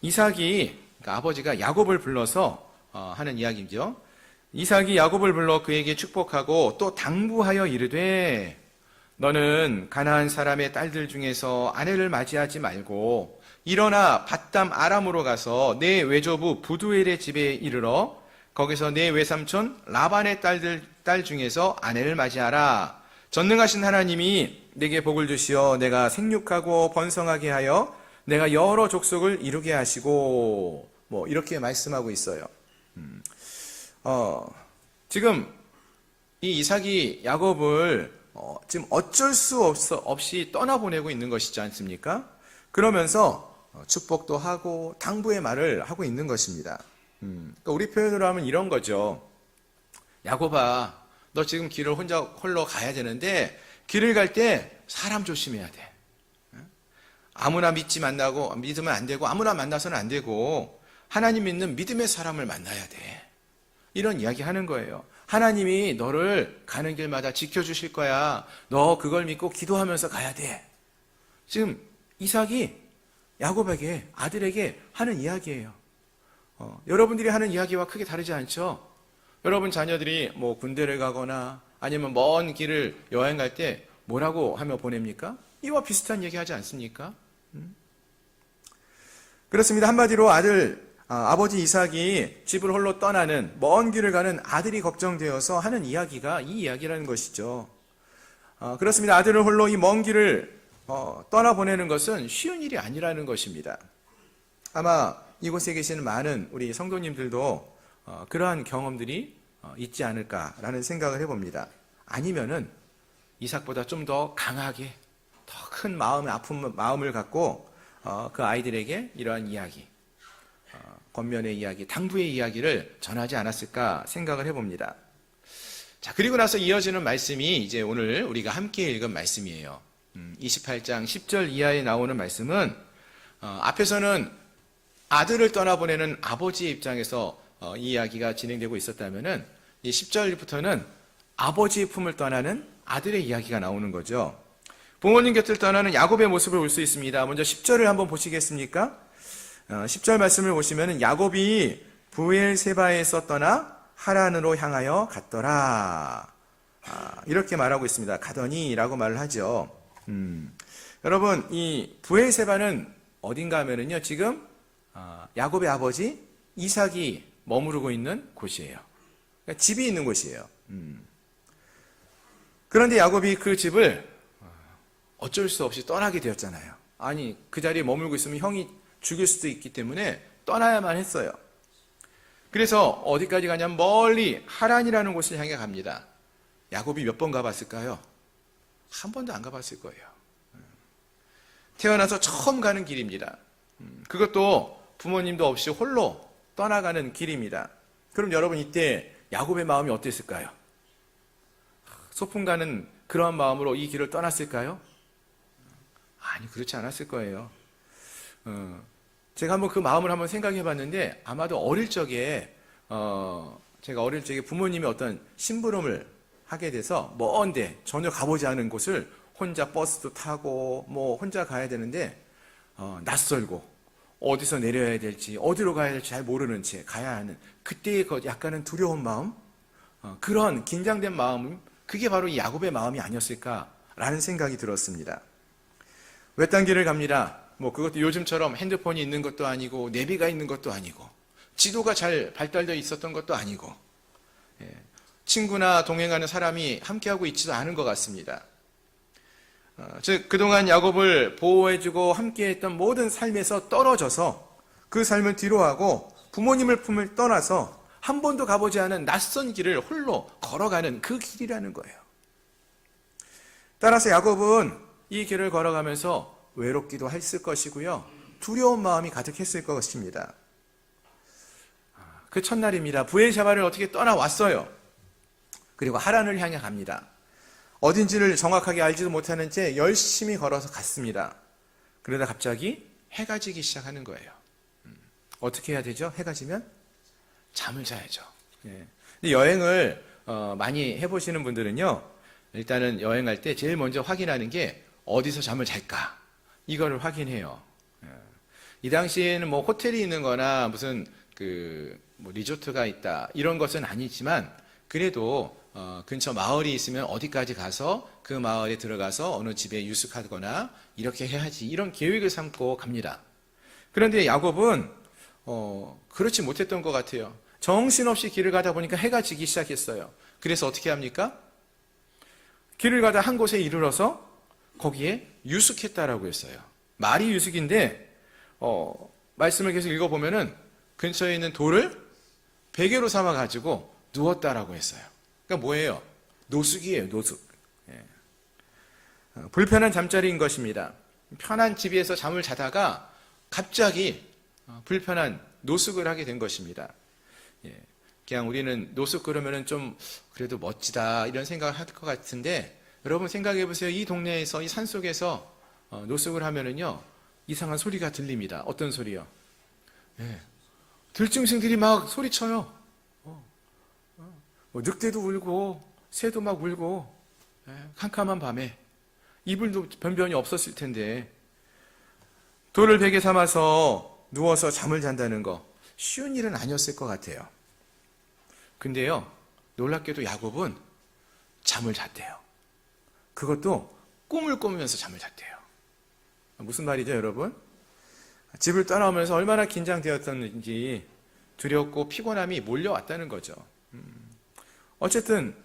Speaker 1: 이삭이 그러니까 아버지가 야곱을 불러서 하는 이야기죠. 이삭이 야곱을 불러 그에게 축복하고 또 당부하여 이르되 너는 가나안 사람의 딸들 중에서 아내를 맞이하지 말고 일어나 밧담 아람으로 가서 내 외조부 부두엘의 집에 이르러 거기서 내 외삼촌 라반의 딸 중에서 아내를 맞이하라. 전능하신 하나님이 내게 복을 주시어 내가 생육하고 번성하게 하여 내가 여러 족속을 이루게 하시고 뭐 이렇게 말씀하고 있어요. 지금 이 이삭이 야곱을 지금 어쩔 수 없이 떠나보내고 있는 것이지 않습니까? 그러면서 축복도 하고 당부의 말을 하고 있는 것입니다. 그러니까 우리 표현으로 하면 이런 거죠. 야곱아, 너 지금 길을 홀로 가야 되는데 길을 갈 때 사람 조심해야 돼. 아무나 믿으면 안 되고 아무나 만나서는 안 되고 하나님 믿는 믿음의 사람을 만나야 돼. 이런 이야기 하는 거예요. 하나님이 너를 가는 길마다 지켜주실 거야. 너 그걸 믿고 기도하면서 가야 돼. 지금 이삭이 야곱에게 아들에게 하는 이야기예요. 여러분들이 하는 이야기와 크게 다르지 않죠? 여러분 자녀들이 뭐 군대를 가거나 아니면 먼 길을 여행 갈 때 뭐라고 하며 보냅니까? 이와 비슷한 얘기 하지 않습니까? 그렇습니다. 한마디로 아버지 이삭이 집을 홀로 떠나는 먼 길을 가는 아들이 걱정되어서 하는 이야기가 이 이야기라는 것이죠. 그렇습니다. 아들을 홀로 이 먼 길을 떠나보내는 것은 쉬운 일이 아니라는 것입니다. 아마 이곳에 계시는 많은 우리 성도님들도 그러한 경험들이 있지 않을까라는 생각을 해봅니다. 아니면은 이삭보다 좀 더 강하게 더 큰 아픈 마음을 갖고 그 아이들에게 이러한 이야기, 권면의 이야기, 당부의 이야기를 전하지 않았을까 생각을 해봅니다. 자, 그리고 나서 이어지는 말씀이 이제 오늘 우리가 함께 읽은 말씀이에요. 28장 10절 이하에 나오는 말씀은 앞에서는 아들을 떠나보내는 아버지의 입장에서 이 이야기가 진행되고 있었다면은 이 10절부터는 아버지의 품을 떠나는 아들의 이야기가 나오는 거죠. 부모님 곁을 떠나는 야곱의 모습을 볼 수 있습니다. 먼저 10절을 한번 보시겠습니까? 10절 말씀을 보시면 야곱이 브엘세바에서 떠나 하란으로 향하여 갔더라. 이렇게 말하고 있습니다. 가더니라고 말을 하죠. 여러분 이 브엘세바는 어딘가 하면은요 지금 야곱의 아버지 이삭이 머무르고 있는 곳이에요. 그러니까 집이 있는 곳이에요. 그런데 야곱이 그 집을 어쩔 수 없이 떠나게 되었잖아요. 아니 그 자리에 머물고 있으면 형이 죽일 수도 있기 때문에 떠나야만 했어요. 그래서 어디까지 가냐면 멀리 하란이라는 곳을 향해 갑니다. 야곱이 몇 번 가봤을까요? 한 번도 안 가봤을 거예요. 태어나서 처음 가는 길입니다. 그것도 부모님도 없이 홀로 떠나가는 길입니다. 그럼 여러분 이때 야곱의 마음이 어땠을까요? 소풍 가는 그런 마음으로 이 길을 떠났을까요? 아니, 그렇지 않았을 거예요. 제가 한번 그 마음을 한번 생각해 봤는데, 아마도 제가 어릴 적에 부모님이 어떤 심부름을 하게 돼서 먼데 전혀 가보지 않은 곳을 혼자 버스도 타고 혼자 가야 되는데, 낯설고 어디서 내려야 될지 어디로 가야 될지 잘 모르는 채 가야 하는 그때의 약간은 두려운 마음, 그런 긴장된 마음, 그게 바로 이 야곱의 마음이 아니었을까라는 생각이 들었습니다. 외딴 길을 갑니다. 그것도 요즘처럼 핸드폰이 있는 것도 아니고 내비가 있는 것도 아니고 지도가 잘 발달되어 있었던 것도 아니고, 친구나 동행하는 사람이 함께하고 있지도 않은 것 같습니다. 즉 그동안 야곱을 보호해주고 함께했던 모든 삶에서 떨어져서 그 삶을 뒤로하고 부모님을 품을 떠나서 한 번도 가보지 않은 낯선 길을 홀로 걸어가는 그 길이라는 거예요. 따라서 야곱은 이 길을 걸어가면서 외롭기도 했을 것이고요, 두려운 마음이 가득했을 것입니다. 그 첫날입니다. 부엘샤바를 어떻게 떠나왔어요. 그리고 하란을 향해 갑니다. 어딘지를 정확하게 알지도 못하는 채 열심히 걸어서 갔습니다. 그러다 갑자기 해가 지기 시작하는 거예요. 어떻게 해야 되죠? 해가 지면 잠을 자야죠. 근데 여행을 많이 해보시는 분들은요, 일단은 여행할 때 제일 먼저 확인하는 게 어디서 잠을 잘까, 이거를 확인해요. 이 당시에는 호텔이 있는 거나 무슨 리조트가 있다 이런 것은 아니지만, 그래도 근처 마을이 있으면 어디까지 가서 그 마을에 들어가서 어느 집에 유숙하거나 이렇게 해야지, 이런 계획을 삼고 갑니다. 그런데 야곱은 그렇지 못했던 것 같아요. 정신없이 길을 가다 보니까 해가 지기 시작했어요. 그래서 어떻게 합니까? 길을 가다 한 곳에 이르러서 거기에 유숙했다라고 했어요. 말이 유숙인데, 말씀을 계속 읽어보면은 근처에 있는 돌을 베개로 삼아가지고 누웠다라고 했어요. 그러니까 뭐예요? 노숙이에요, 노숙. 불편한 잠자리인 것입니다. 편한 집에서 잠을 자다가 갑자기 불편한 노숙을 하게 된 것입니다. 그냥 우리는 노숙 그러면은 좀 그래도 멋지다 이런 생각을 할 것 같은데, 여러분 생각해 보세요. 이 동네에서, 이 산속에서 노숙을 하면은요, 이상한 소리가 들립니다. 어떤 소리요? 들짐승들이 막 소리쳐요. 늑대도 울고 새도 막 울고, 캄캄한 밤에 이불도 변변히 없었을 텐데 돌을 베개 삼아서 누워서 잠을 잔다는 거 쉬운 일은 아니었을 것 같아요. 근데요, 놀랍게도 야곱은 잠을 잤대요. 그것도 꿈을 꾸면서 잠을 잤대요. 무슨 말이죠, 여러분? 집을 떠나오면서 얼마나 긴장되었었는지 두렵고 피곤함이 몰려왔다는 거죠. 어쨌든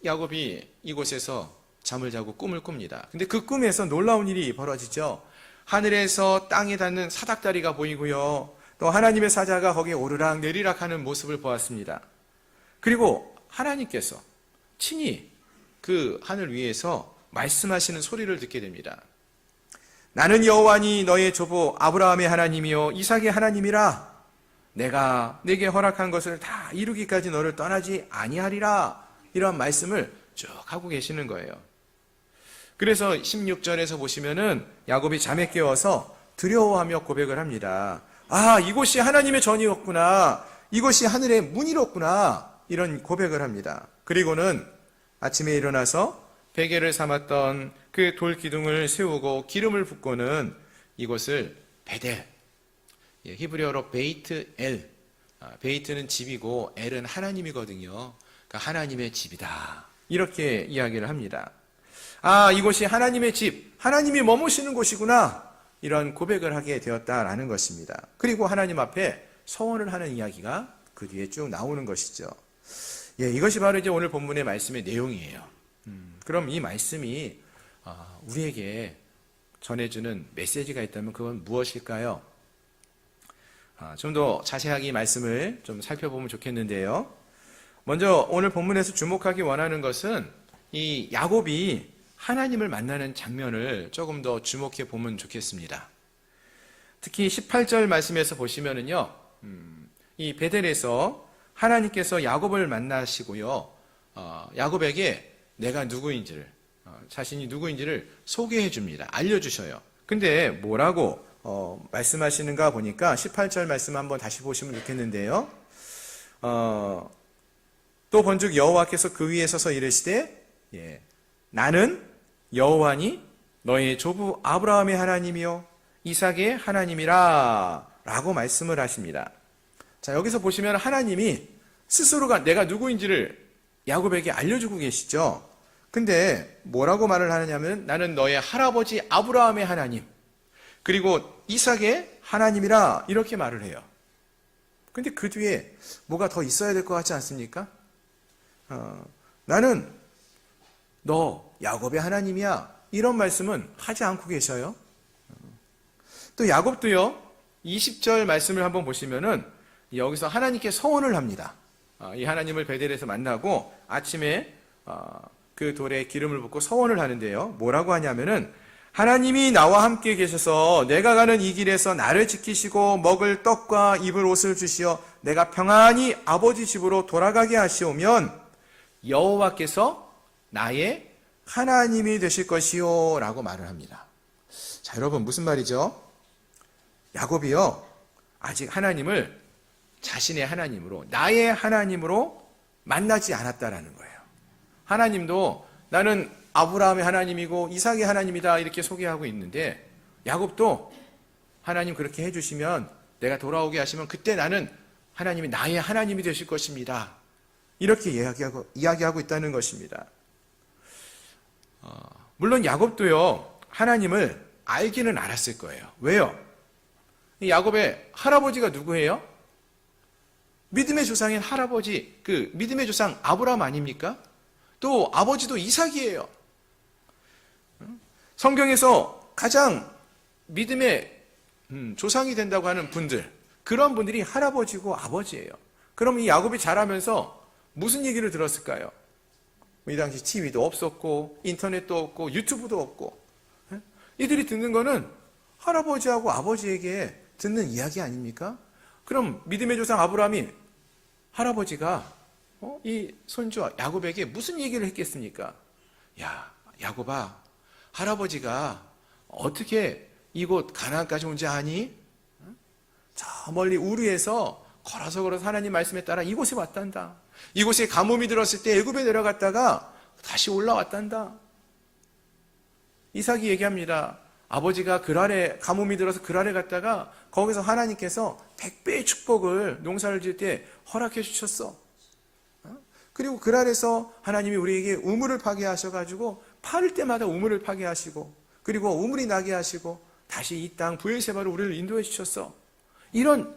Speaker 1: 야곱이 이곳에서 잠을 자고 꿈을 꿉니다. 근데 그 꿈에서 놀라운 일이 벌어지죠. 하늘에서 땅에 닿는 사닥다리가 보이고요, 또 하나님의 사자가 거기에 오르락 내리락 하는 모습을 보았습니다. 그리고 하나님께서 친히 그 하늘 위에서 말씀하시는 소리를 듣게 됩니다. 나는 여호와니 너의 조부 아브라함의 하나님이요 이삭의 하나님이라. 내가 내게 허락한 것을 다 이루기까지 너를 떠나지 아니하리라. 이런 말씀을 쭉 하고 계시는 거예요. 그래서 16절에서 보시면은 야곱이 잠에 깨어서 두려워하며 고백을 합니다. 아, 이곳이 하나님의 전이었구나. 이곳이 하늘의 문이었구나. 이런 고백을 합니다. 그리고는 아침에 일어나서 베개를 삼았던 그 돌 기둥을 세우고 기름을 붓고는 이곳을 베델, 히브리어로 베이트 엘, 베이트는 집이고 엘은 하나님이거든요. 그러니까 하나님의 집이다, 이렇게 이야기를 합니다. 아, 이곳이 하나님의 집, 하나님이 머무시는 곳이구나, 이런 고백을 하게 되었다라는 것입니다. 그리고 하나님 앞에 서원을 하는 이야기가 그 뒤에 쭉 나오는 것이죠. 이것이 바로 이제 오늘 본문의 말씀의 내용이에요. 그럼 이 말씀이 우리에게 전해주는 메시지가 있다면 그건 무엇일까요? 좀 더 자세하게 이 말씀을 좀 살펴보면 좋겠는데요. 먼저 오늘 본문에서 주목하기 원하는 것은 이 야곱이 하나님을 만나는 장면을 조금 더 주목해 보면 좋겠습니다. 특히 18절 말씀에서 보시면은요, 이 베델에서 하나님께서 야곱을 만나시고요, 야곱에게 내가 누구인지를, 자신이 누구인지를 소개해 줍니다. 알려주셔요. 근데 뭐라고 말씀하시는가 보니까 18절 말씀 한번 다시 보시면 좋겠는데요. 또 본즉 여호와께서 그 위에 서서 이르시되 나는 여호와니 너의 조부 아브라함의 하나님이요 이삭의 하나님이라 라고 말씀을 하십니다. 자, 여기서 보시면 하나님이 스스로가 내가 누구인지를 야곱에게 알려주고 계시죠. 근데 뭐라고 말을 하느냐면 나는 너의 할아버지 아브라함의 하나님 그리고 이삭의 하나님이라 이렇게 말을 해요. 근데 그 뒤에 뭐가 더 있어야 될 것 같지 않습니까? 나는 너 야곱의 하나님이야 이런 말씀은 하지 않고 계셔요. 또 야곱도요 20절 말씀을 한번 보시면은 여기서 하나님께 서원을 합니다. 이 하나님을 베델에서 만나고 아침에 그 돌에 기름을 붓고 서원을 하는데요. 뭐라고 하냐면은 하나님이 나와 함께 계셔서 내가 가는 이 길에서 나를 지키시고 먹을 떡과 입을 옷을 주시어 내가 평안히 아버지 집으로 돌아가게 하시오면 여호와께서 나의 하나님이 되실 것이요 라고 말을 합니다. 자, 여러분 무슨 말이죠? 야곱이요 아직 하나님을 자신의 하나님으로 나의 하나님으로 만나지 않았다라는 거예요. 하나님도 나는 아브라함의 하나님이고 이삭의 하나님이다 이렇게 소개하고 있는데 야곱도 하나님 그렇게 해주시면 내가 돌아오게 하시면 그때 나는 하나님이 나의 하나님이 되실 것입니다. 이렇게 이야기하고 있다는 것입니다. 물론 야곱도요 하나님을 알기는 알았을 거예요. 왜요? 야곱의 할아버지가 누구예요? 믿음의 조상인 할아버지, 그 믿음의 조상 아브라함 아닙니까? 또 아버지도 이삭이에요. 성경에서 가장 믿음의 조상이 된다고 하는 분들, 그런 분들이 할아버지고 아버지예요. 그럼 이 야곱이 자라면서 무슨 얘기를 들었을까요? 이 당시 TV도 없었고 인터넷도 없고 유튜브도 없고 이들이 듣는 거는 할아버지하고 아버지에게 듣는 이야기 아닙니까? 그럼 믿음의 조상 아브라함이 할아버지가 이 손주 야곱에게 무슨 얘기를 했겠습니까? 야, 야곱아, 할아버지가 어떻게 이곳 가나안까지 온지 아니? 저 멀리 우르에서 걸어서 하나님 말씀에 따라 이곳에 왔단다. 이곳에 가뭄이 들었을 때 애굽에 내려갔다가 다시 올라왔단다. 이삭이 얘기합니다. 아버지가 그랄에 가뭄이 들어서 그랄에 갔다가 거기서 하나님께서 100배의 축복을 농사를 지을 때 허락해 주셨어. 그리고 그랄에서 하나님이 우리에게 우물을 파게 하셔가지고 파를 때마다 우물을 파게 하시고 그리고 우물이 나게 하시고 다시 이 땅 브엘세바로 우리를 인도해 주셨어. 이런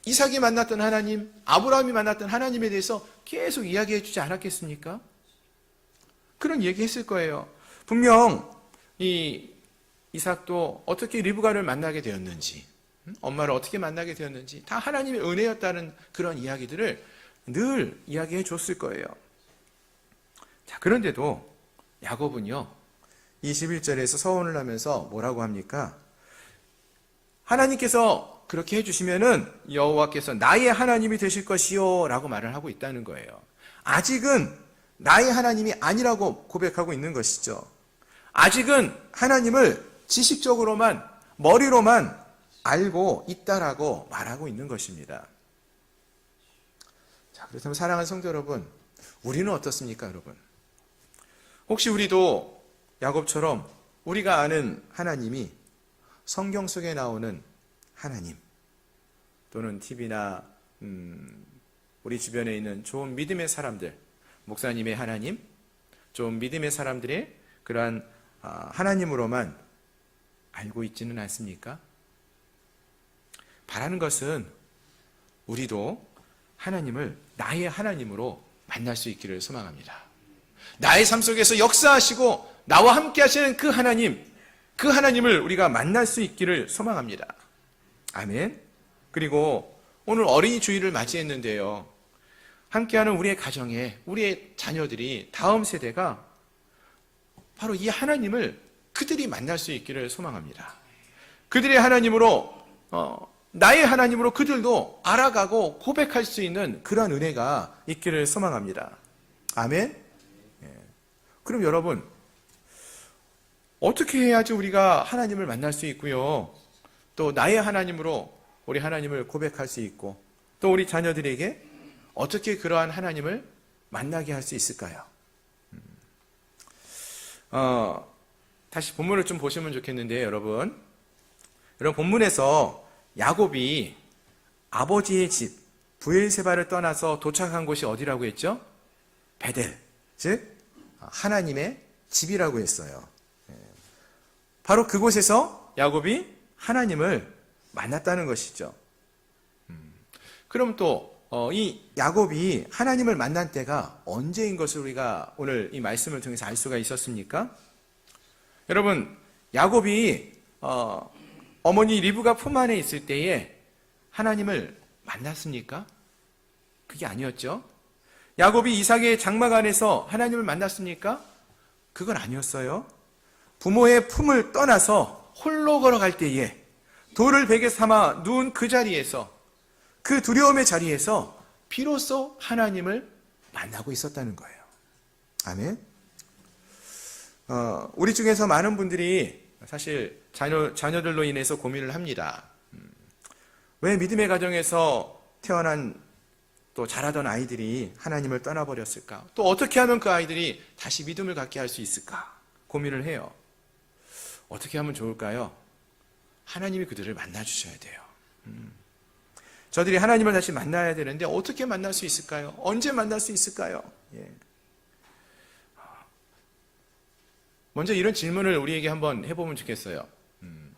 Speaker 1: 이삭이 만났던 하나님, 아브라함이 만났던 하나님에 대해서 계속 이야기해 주지 않았겠습니까? 그런 얘기했을 거예요. 분명 이 이삭도 어떻게 리브가를 만나게 되었는지, 엄마를 어떻게 만나게 되었는지 다 하나님의 은혜였다는 그런 이야기들을 늘 이야기해 줬을 거예요. 자, 그런데도 야곱은요 21절에서 서원을 하면서 뭐라고 합니까? 하나님께서 그렇게 해주시면은 여호와께서 나의 하나님이 되실 것이요 라고 말을 하고 있다는 거예요. 아직은 나의 하나님이 아니라고 고백하고 있는 것이죠. 아직은 하나님을 지식적으로만 머리로만 알고 있다라고 말하고 있는 것입니다. 자, 그렇다면 사랑하는 성도 여러분, 우리는 어떻습니까, 여러분? 혹시 우리도 야곱처럼 우리가 아는 하나님이 성경 속에 나오는 하나님 또는 TV나 우리 주변에 있는 좋은 믿음의 사람들, 목사님의 하나님, 좋은 믿음의 사람들의 그러한 하나님으로만 알고 있지는 않습니까? 바라는 것은 우리도 하나님을 나의 하나님으로 만날 수 있기를 소망합니다. 나의 삶 속에서 역사하시고 나와 함께 하시는 그 하나님을 우리가 만날 수 있기를 소망합니다. 아멘. 그리고 오늘 어린이 주일을 맞이했는데요. 함께하는 우리의 가정에 우리의 자녀들이 다음 세대가 바로 이 하나님을 그들이 만날 수 있기를 소망합니다. 그들의 하나님으로 나의 하나님으로 그들도 알아가고 고백할 수 있는 그러한 은혜가 있기를 소망합니다. 아멘. 그럼 여러분, 어떻게 해야지 우리가 하나님을 만날 수 있고요, 또 나의 하나님으로 우리 하나님을 고백할 수 있고, 또 우리 자녀들에게 어떻게 그러한 하나님을 만나게 할 수 있을까요? 다시 본문을 좀 보시면 좋겠는데요, 여러분. 본문에서 야곱이 아버지의 집 브엘세바를 떠나서 도착한 곳이 어디라고 했죠? 베델, 즉 하나님의 집이라고 했어요. 바로 그곳에서 야곱이 하나님을 만났다는 것이죠. 그럼 또 이 야곱이 하나님을 만난 때가 언제인 것을 우리가 오늘 이 말씀을 통해서 알 수가 있었습니까? 여러분, 야곱이 어머니 리브가 품 안에 있을 때에 하나님을 만났습니까? 그게 아니었죠. 야곱이 이삭의 장막 안에서 하나님을 만났습니까? 그건 아니었어요. 부모의 품을 떠나서 홀로 걸어갈 때에 돌을 베개 삼아 누운 그 자리에서, 그 두려움의 자리에서 비로소 하나님을 만나고 있었다는 거예요. 아멘. 우리 중에서 많은 분들이 사실 자녀들로 인해서 고민을 합니다. 왜 믿음의 가정에서 태어난 또 자라던 아이들이 하나님을 떠나버렸을까? 또 어떻게 하면 그 아이들이 다시 믿음을 갖게 할 수 있을까? 고민을 해요. 어떻게 하면 좋을까요? 하나님이 그들을 만나주셔야 돼요. 저들이 하나님을 다시 만나야 되는데 어떻게 만날 수 있을까요? 언제 만날 수 있을까요? 예. 먼저 이런 질문을 우리에게 한번 해보면 좋겠어요.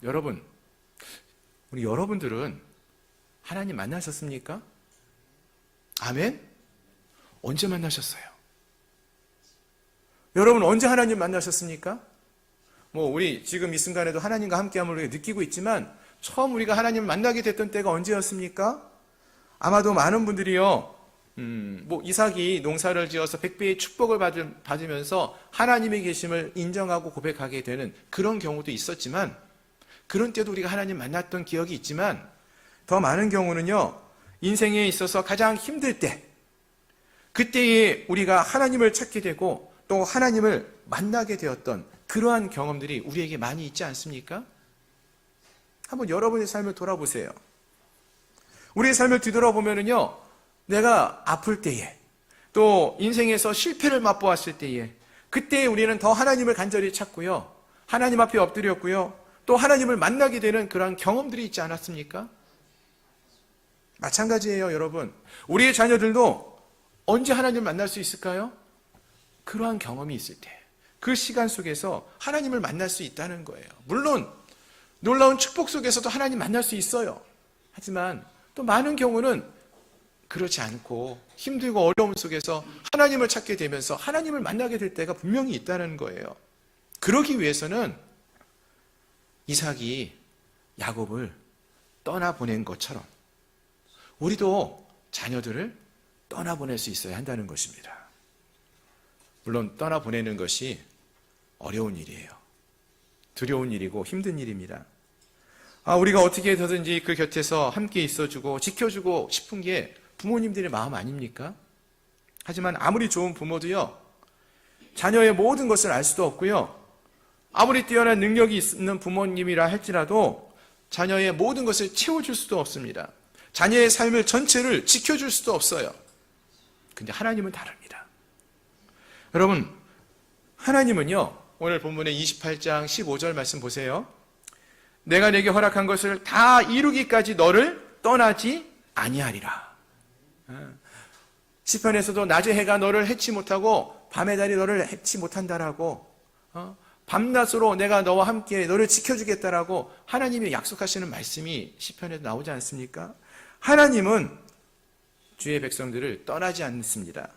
Speaker 1: 여러분, 우리 여러분들은 하나님 만나셨습니까? 아멘? 언제 만나셨어요? 여러분, 언제 하나님 만나셨습니까? 우리 지금 이 순간에도 하나님과 함께함을 우리가 느끼고 있지만, 처음 우리가 하나님을 만나게 됐던 때가 언제였습니까? 아마도 많은 분들이요, 이삭이 농사를 지어서 100배의 축복을 받으면서 하나님의 계심을 인정하고 고백하게 되는 그런 경우도 있었지만, 그런 때도 우리가 하나님 만났던 기억이 있지만, 더 많은 경우는요, 인생에 있어서 가장 힘들 때, 그때에 우리가 하나님을 찾게 되고 또 하나님을 만나게 되었던 그러한 경험들이 우리에게 많이 있지 않습니까? 한번 여러분의 삶을 돌아보세요. 우리의 삶을 뒤돌아보면요, 내가 아플 때에, 또 인생에서 실패를 맛보았을 때에, 그때 우리는 더 하나님을 간절히 찾고요, 하나님 앞에 엎드렸고요, 또 하나님을 만나게 되는 그러한 경험들이 있지 않았습니까? 마찬가지예요, 여러분. 우리의 자녀들도 언제 하나님을 만날 수 있을까요? 그러한 경험이 있을 때, 그 시간 속에서 하나님을 만날 수 있다는 거예요. 물론 놀라운 축복 속에서도 하나님 만날 수 있어요. 하지만 또 많은 경우는 그렇지 않고 힘들고 어려움 속에서 하나님을 찾게 되면서 하나님을 만나게 될 때가 분명히 있다는 거예요. 그러기 위해서는 이삭이 야곱을 떠나보낸 것처럼 우리도 자녀들을 떠나보낼 수 있어야 한다는 것입니다. 물론 떠나보내는 것이 어려운 일이에요. 두려운 일이고 힘든 일입니다. 우리가 어떻게 해서든지 그 곁에서 함께 있어주고 지켜주고 싶은 게 부모님들의 마음 아닙니까? 하지만 아무리 좋은 부모도요, 자녀의 모든 것을 알 수도 없고요, 아무리 뛰어난 능력이 있는 부모님이라 할지라도 자녀의 모든 것을 채워줄 수도 없습니다. 자녀의 삶을 전체를 지켜줄 수도 없어요. 근데 하나님은 다릅니다. 여러분, 하나님은요, 오늘 본문의 28장 15절 말씀 보세요. 내가 내게 허락한 것을 다 이루기까지 너를 떠나지 아니하리라. 시편에서도 낮의 해가 너를 해치 못하고 밤의 달이 너를 해치 못한다라고, 밤낮으로 내가 너와 함께 너를 지켜주겠다라고 하나님이 약속하시는 말씀이 시편에도 나오지 않습니까? 하나님은 주의 백성들을 떠나지 않습니다.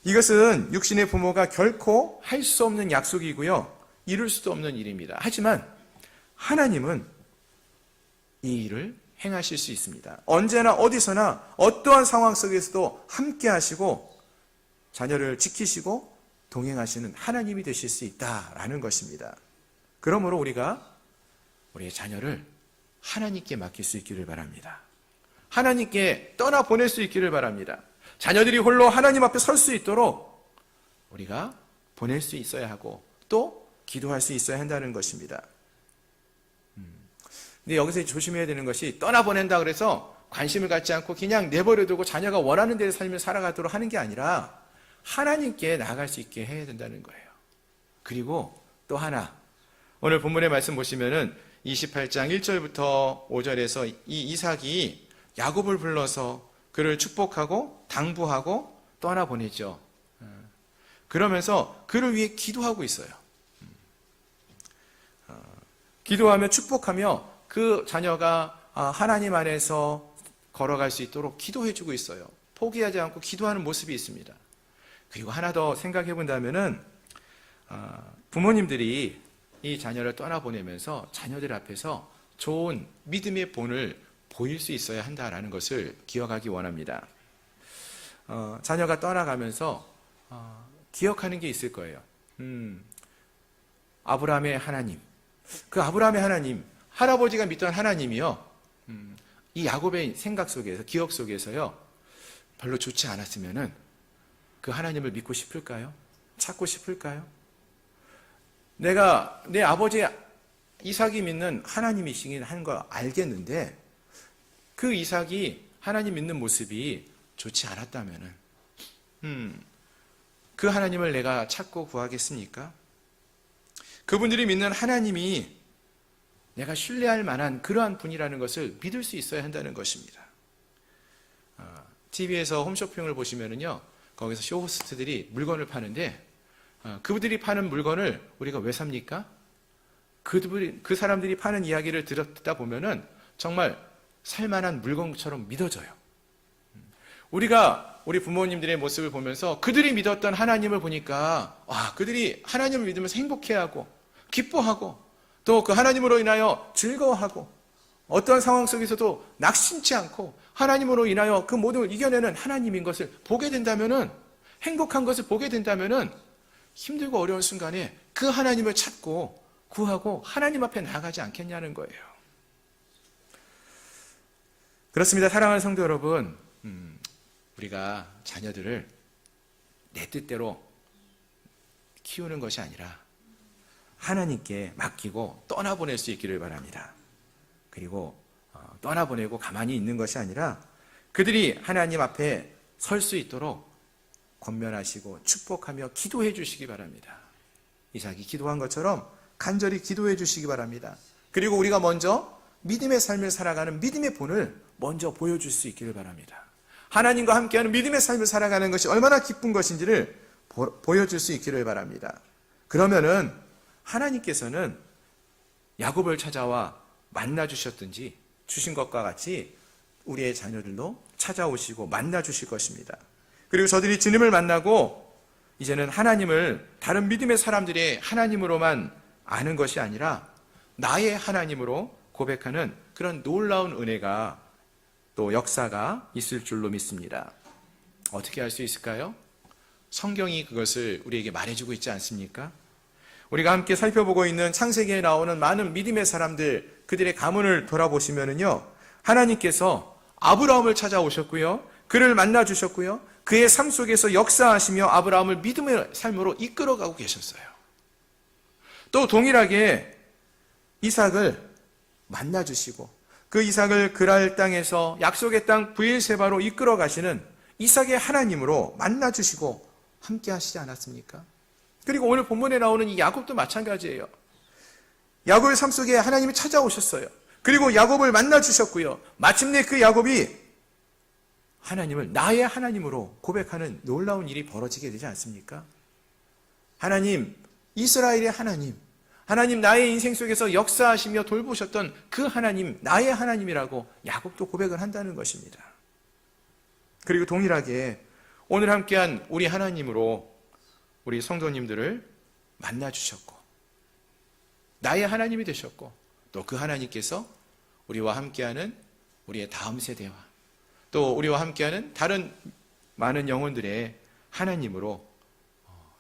Speaker 1: 이것은 육신의 부모가 결코 할 수 없는 약속이고요, 이룰 수도 없는 일입니다. 하지만 하나님은 이 일을 행하실 수 있습니다. 언제나 어디서나 어떠한 상황 속에서도 함께 하시고 자녀를 지키시고 동행하시는 하나님이 되실 수 있다라는 것입니다. 그러므로 우리가 우리의 자녀를 하나님께 맡길 수 있기를 바랍니다. 하나님께 떠나보낼 수 있기를 바랍니다. 자녀들이 홀로 하나님 앞에 설 수 있도록 우리가 보낼 수 있어야 하고 또 기도할 수 있어야 한다는 것입니다. 근데 여기서 조심해야 되는 것이 떠나보낸다 그래서 관심을 갖지 않고 그냥 내버려두고 자녀가 원하는 대로 삶을 살아가도록 하는 게 아니라 하나님께 나아갈 수 있게 해야 된다는 거예요. 그리고 또 하나, 오늘 본문의 말씀 보시면은 28장 1절부터 5절에서 이 이삭이 야곱을 불러서 그를 축복하고 당부하고 떠나보내죠. 그러면서 그를 위해 기도하고 있어요. 기도하며 축복하며 그 자녀가 하나님 안에서 걸어갈 수 있도록 기도해주고 있어요. 포기하지 않고 기도하는 모습이 있습니다. 그리고 하나 더 생각해 본다면은 부모님들이 이 자녀를 떠나보내면서 자녀들 앞에서 좋은 믿음의 본을 보일 수 있어야 한다라는 것을 기억하기 원합니다. 자녀가 떠나가면서 기억하는 게 있을 거예요. 아브라함의 하나님, 그 아브라함의 하나님, 할아버지가 믿던 하나님이요, 이 야곱의 생각 속에서, 기억 속에서요, 별로 좋지 않았으면은 그 하나님을 믿고 싶을까요? 찾고 싶을까요? 내가 내 아버지 이삭이 믿는 하나님이시긴 한 거 알겠는데 그 이삭이 하나님 믿는 모습이 좋지 않았다면은 그 하나님을 내가 찾고 구하겠습니까? 그분들이 믿는 하나님이 내가 신뢰할 만한 그러한 분이라는 것을 믿을 수 있어야 한다는 것입니다. TV에서 홈쇼핑을 보시면은요, 거기서 쇼호스트들이 물건을 파는데 그분들이 파는 물건을 우리가 왜 삽니까? 그 사람들이 파는 이야기를 듣다 보면은 정말 살만한 물건처럼 믿어져요. 우리가 우리 부모님들의 모습을 보면서 그들이 믿었던 하나님을 보니까 그들이 하나님을 믿으면서 행복해하고 기뻐하고 또 그 하나님으로 인하여 즐거워하고 어떤 상황 속에서도 낙심치 않고 하나님으로 인하여 그 모든 걸 이겨내는 하나님인 것을 보게 된다면은, 행복한 것을 보게 된다면은 힘들고 어려운 순간에 그 하나님을 찾고 구하고 하나님 앞에 나아가지 않겠냐는 거예요. 그렇습니다. 사랑하는 성도 여러분, 우리가 자녀들을 내 뜻대로 키우는 것이 아니라 하나님께 맡기고 떠나보낼 수 있기를 바랍니다. 그리고 떠나보내고 가만히 있는 것이 아니라 그들이 하나님 앞에 설 수 있도록 권면하시고 축복하며 기도해 주시기 바랍니다. 이삭이 기도한 것처럼 간절히 기도해 주시기 바랍니다. 그리고 우리가 먼저 믿음의 삶을 살아가는 믿음의 본을 먼저 보여줄 수 있기를 바랍니다. 하나님과 함께하는 믿음의 삶을 살아가는 것이 얼마나 기쁜 것인지를 보여줄 수 있기를 바랍니다. 그러면은 하나님께서는 야곱을 찾아와 만나 주셨든지 주신 것과 같이 우리의 자녀들도 찾아오시고 만나 주실 것입니다. 그리고 저들이 주님을 만나고 이제는 하나님을 다른 믿음의 사람들의 하나님으로만 아는 것이 아니라 나의 하나님으로 고백하는 그런 놀라운 은혜가 또 역사가 있을 줄로 믿습니다. 어떻게 할 수 있을까요? 성경이 그것을 우리에게 말해주고 있지 않습니까? 우리가 함께 살펴보고 있는 창세기에 나오는 많은 믿음의 사람들, 그들의 가문을 돌아보시면은요, 하나님께서 아브라함을 찾아오셨고요, 그를 만나 주셨고요, 그의 삶 속에서 역사하시며 아브라함을 믿음의 삶으로 이끌어가고 계셨어요. 또 동일하게 이삭을 만나 주시고 그 이삭을 그랄 땅에서 약속의 땅 브엘세바로 이끌어 가시는 이삭의 하나님으로 만나 주시고 함께 하시지 않았습니까? 그리고 오늘 본문에 나오는 이 야곱도 마찬가지예요. 야곱의 삶 속에 하나님이 찾아오셨어요. 그리고 야곱을 만나 주셨고요. 마침내 그 야곱이 하나님을 나의 하나님으로 고백하는 놀라운 일이 벌어지게 되지 않습니까? 하나님, 이스라엘의 하나님, 하나님 나의 인생 속에서 역사하시며 돌보셨던 그 하나님, 나의 하나님이라고 야곱도 고백을 한다는 것입니다. 그리고 동일하게 오늘 함께한 우리 하나님으로 우리 성도님들을 만나주셨고 나의 하나님이 되셨고 또 그 하나님께서 우리와 함께하는 우리의 다음 세대와 또 우리와 함께하는 다른 많은 영혼들의 하나님으로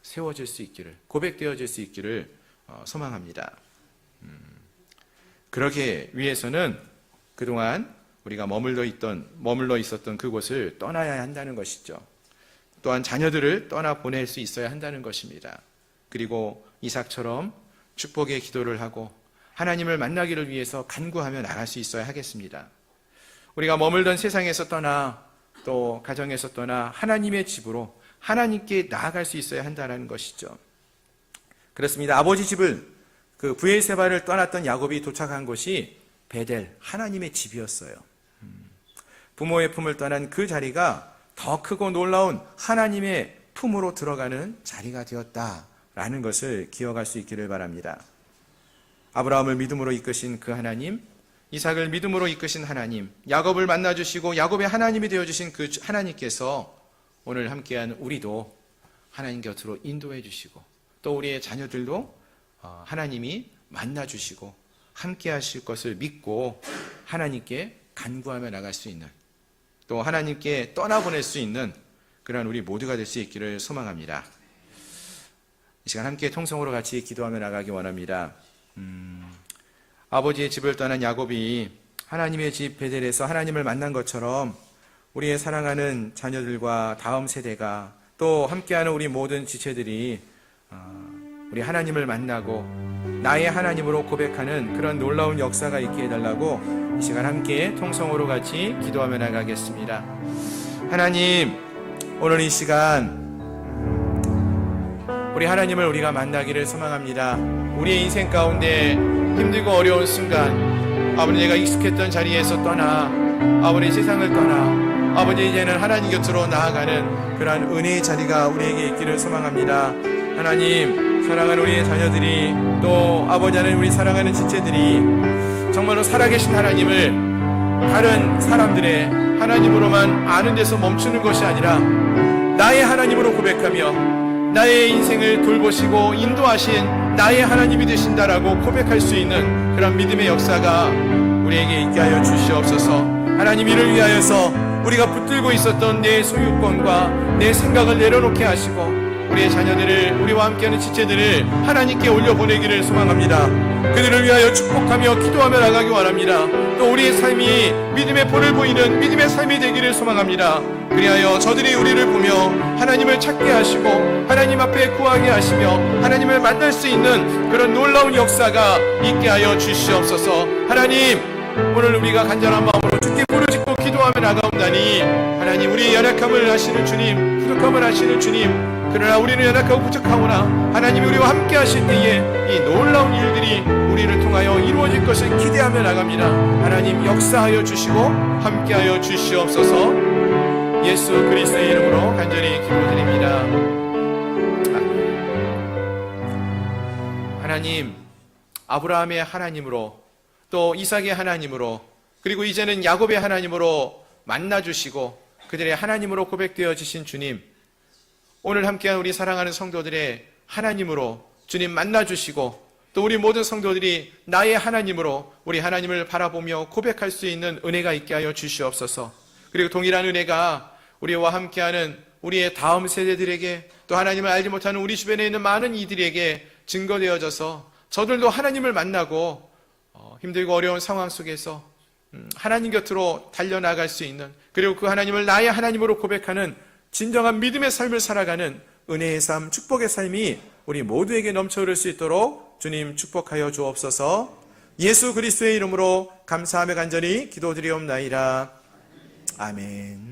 Speaker 1: 세워질 수 있기를, 고백되어질 수 있기를 소망합니다. 그러기 위해서는 그동안 우리가 머물러 있었던 그곳을 떠나야 한다는 것이죠. 또한 자녀들을 떠나보낼 수 있어야 한다는 것입니다. 그리고 이삭처럼 축복의 기도를 하고 하나님을 만나기를 위해서 간구하며 나갈 수 있어야 하겠습니다. 우리가 머물던 세상에서 떠나 또 가정에서 떠나 하나님의 집으로 하나님께 나아갈 수 있어야 한다는 것이죠. 그렇습니다. 아버지 집을 그 브엘세바를 떠났던 야곱이 도착한 곳이 베델, 하나님의 집이었어요. 부모의 품을 떠난 그 자리가 더 크고 놀라운 하나님의 품으로 들어가는 자리가 되었다라는 것을 기억할 수 있기를 바랍니다. 아브라함을 믿음으로 이끄신 그 하나님, 이삭을 믿음으로 이끄신 하나님, 야곱을 만나주시고 야곱의 하나님이 되어주신 그 하나님께서 오늘 함께한 우리도 하나님 곁으로 인도해 주시고 또 우리의 자녀들도 하나님이 만나주시고 함께 하실 것을 믿고 하나님께 간구하며 나갈 수 있는, 또 하나님께 떠나보낼 수 있는 그런 우리 모두가 될 수 있기를 소망합니다. 이 시간 함께 통성으로 같이 기도하며 나가기 원합니다. 아버지의 집을 떠난 야곱이 하나님의 집 베델에서 하나님을 만난 것처럼 우리의 사랑하는 자녀들과 다음 세대가 또 함께하는 우리 모든 지체들이 우리 하나님을 만나고 나의 하나님으로 고백하는 그런 놀라운 역사가 있게 해달라고 이 시간 함께 통성으로 같이 기도하며 나가겠습니다. 하나님, 오늘 이 시간 우리 하나님을 우리가 만나기를 소망합니다. 우리의 인생 가운데 힘들고 어려운 순간 아버지, 내가 익숙했던 자리에서 떠나 아버지 세상을 떠나 아버지 이제는 하나님 곁으로 나아가는 그러한 은혜의 자리가 우리에게 있기를 소망합니다. 하나님, 사랑하는 우리의 자녀들이 또 아버지 하나님 우리 사랑하는 지체들이 정말로 살아계신 하나님을 다른 사람들의 하나님으로만 아는 데서 멈추는 것이 아니라 나의 하나님으로 고백하며 나의 인생을 돌보시고 인도하신 나의 하나님이 되신다라고 고백할 수 있는 그런 믿음의 역사가 우리에게 있게 하여 주시옵소서. 하나님, 이를 위하여서 우리가 붙들고 있었던 내 소유권과 내 생각을 내려놓게 하시고 우리의 자녀들을, 우리와 함께하는 지체들을 하나님께 올려보내기를 소망합니다. 그들을 위하여 축복하며 기도하며 나가기 원합니다. 또 우리의 삶이 믿음의 본을 보이는 믿음의 삶이 되기를 소망합니다. 그리하여 저들이 우리를 보며 하나님을 찾게 하시고 하나님 앞에 구하게 하시며 하나님을 만날 수 있는 그런 놀라운 역사가 있게 하여 주시옵소서. 하나님, 오늘 우리가 간절한 마음으로 주께 부르짖고 기도하며 나가온다니 하나님, 우리의 연약함을 아시는 주님, 부족함을 아시는 주님, 그러나 우리는 연약하고 부족하오나 하나님이 우리와 함께 하실 때에 이 놀라운 일들이 우리를 통하여 이루어질 것을 기대하며 나갑니다. 하나님, 역사하여 주시고 함께하여 주시옵소서. 예수 그리스도의 이름으로 간절히 기도드립니다. 하나님, 아브라함의 하나님으로 또 이삭의 하나님으로 그리고 이제는 야곱의 하나님으로 만나주시고 그들의 하나님으로 고백되어지신 주님, 오늘 함께한 우리 사랑하는 성도들의 하나님으로 주님 만나주시고 또 우리 모든 성도들이 나의 하나님으로 우리 하나님을 바라보며 고백할 수 있는 은혜가 있게 하여 주시옵소서. 그리고 동일한 은혜가 우리와 함께하는 우리의 다음 세대들에게 또 하나님을 알지 못하는 우리 주변에 있는 많은 이들에게 증거되어져서 저들도 하나님을 만나고 힘들고 어려운 상황 속에서 하나님 곁으로 달려나갈 수 있는, 그리고 그 하나님을 나의 하나님으로 고백하는 진정한 믿음의 삶을 살아가는 은혜의 삶, 축복의 삶이 우리 모두에게 넘쳐 흐를 수 있도록 주님 축복하여 주옵소서. 예수 그리스도의 이름으로 감사하며 간절히 기도드리옵나이다. 아멘.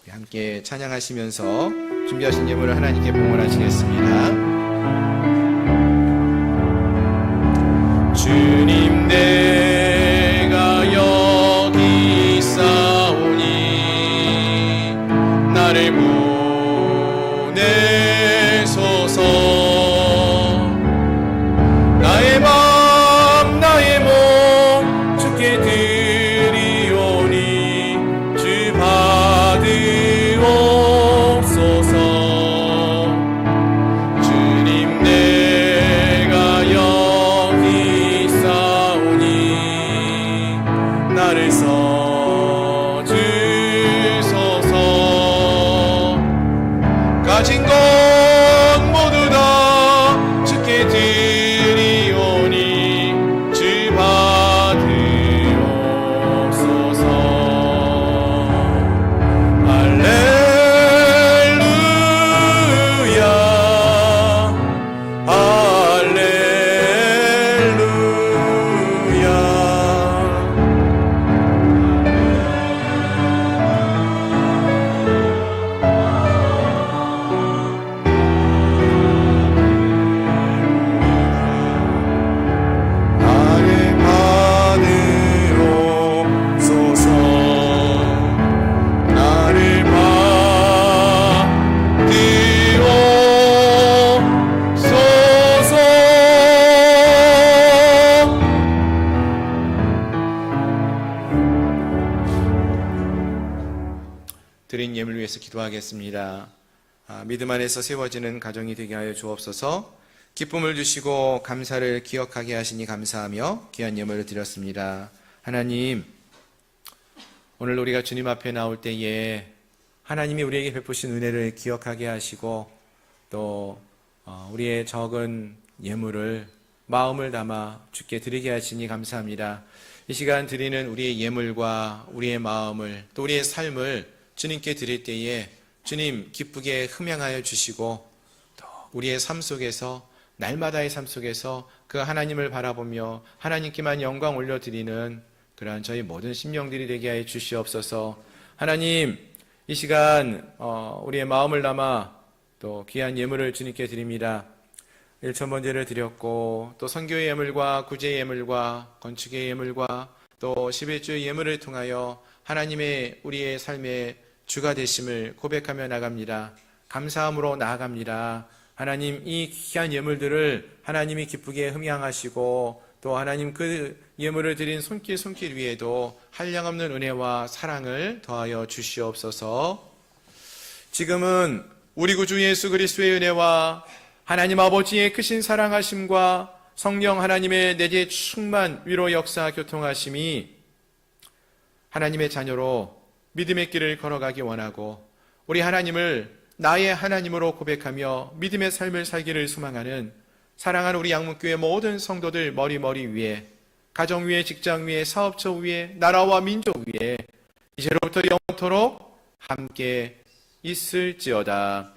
Speaker 1: 함께 찬양하시면서 준비하신 예물을 하나님께 봉헌하시겠습니다. 주님, 내가 여기 있사오니 나를 보내소서. 나의 맘 나의 몸 주께 드리오니 주 받으옵소서. 주님, 내가 여기 있사오니 나를 써주소서. 가진 것 모두 다 주께 드리오니 주 받으옵소서. 할렐루야 위해서 기도하겠습니다. 믿음 안에서 세워지는 가정이 되게 하여 주옵소서. 기쁨을 주시고 감사를 기억하게 하시니 감사하며 귀한 예물을 드렸습니다. 하나님, 오늘 우리가 주님 앞에 나올 때에 하나님이 우리에게 베푸신 은혜를 기억하게 하시고 또 우리의 적은 예물을 마음을 담아 주께 드리게 하시니 감사합니다. 이 시간 드리는 우리의 예물과 우리의 마음을 또 우리의 삶을 주님께 드릴 때에 주님 기쁘게 흠양하여 주시고 또 우리의 삶 속에서 날마다의 삶 속에서 그 하나님을 바라보며 하나님께만 영광 올려드리는 그러한 저희 모든 심령들이 되게 하여 주시옵소서. 하나님, 이 시간 우리의 마음을 담아 또 귀한 예물을 주님께 드립니다. 일천번제를 드렸고 또 선교의 예물과 구제의 예물과 건축의 예물과 또 11주 예물을 통하여 하나님의 우리의 삶의 주가 되심을 고백하며 나갑니다. 감사함으로 나아갑니다. 하나님, 이 귀한 예물들을 하나님이 기쁘게 흠양하시고 또 하나님 그 예물을 드린 손길 위에도 한량없는 은혜와 사랑을 더하여 주시옵소서. 지금은 우리 구주 예수 그리스도의 은혜와 하나님 아버지의 크신 사랑하심과 성령 하나님의 내재 충만 위로 역사 교통하심이 하나님의 자녀로 믿음의 길을 걸어가기 원하고 우리 하나님을 나의 하나님으로 고백하며 믿음의 삶을 살기를 소망하는 사랑하는 우리 양문교회 모든 성도들 머리 위에 가정 위에 직장 위에 사업처 위에 나라와 민족 위에 이제로부터 영원토록 함께 있을지어다.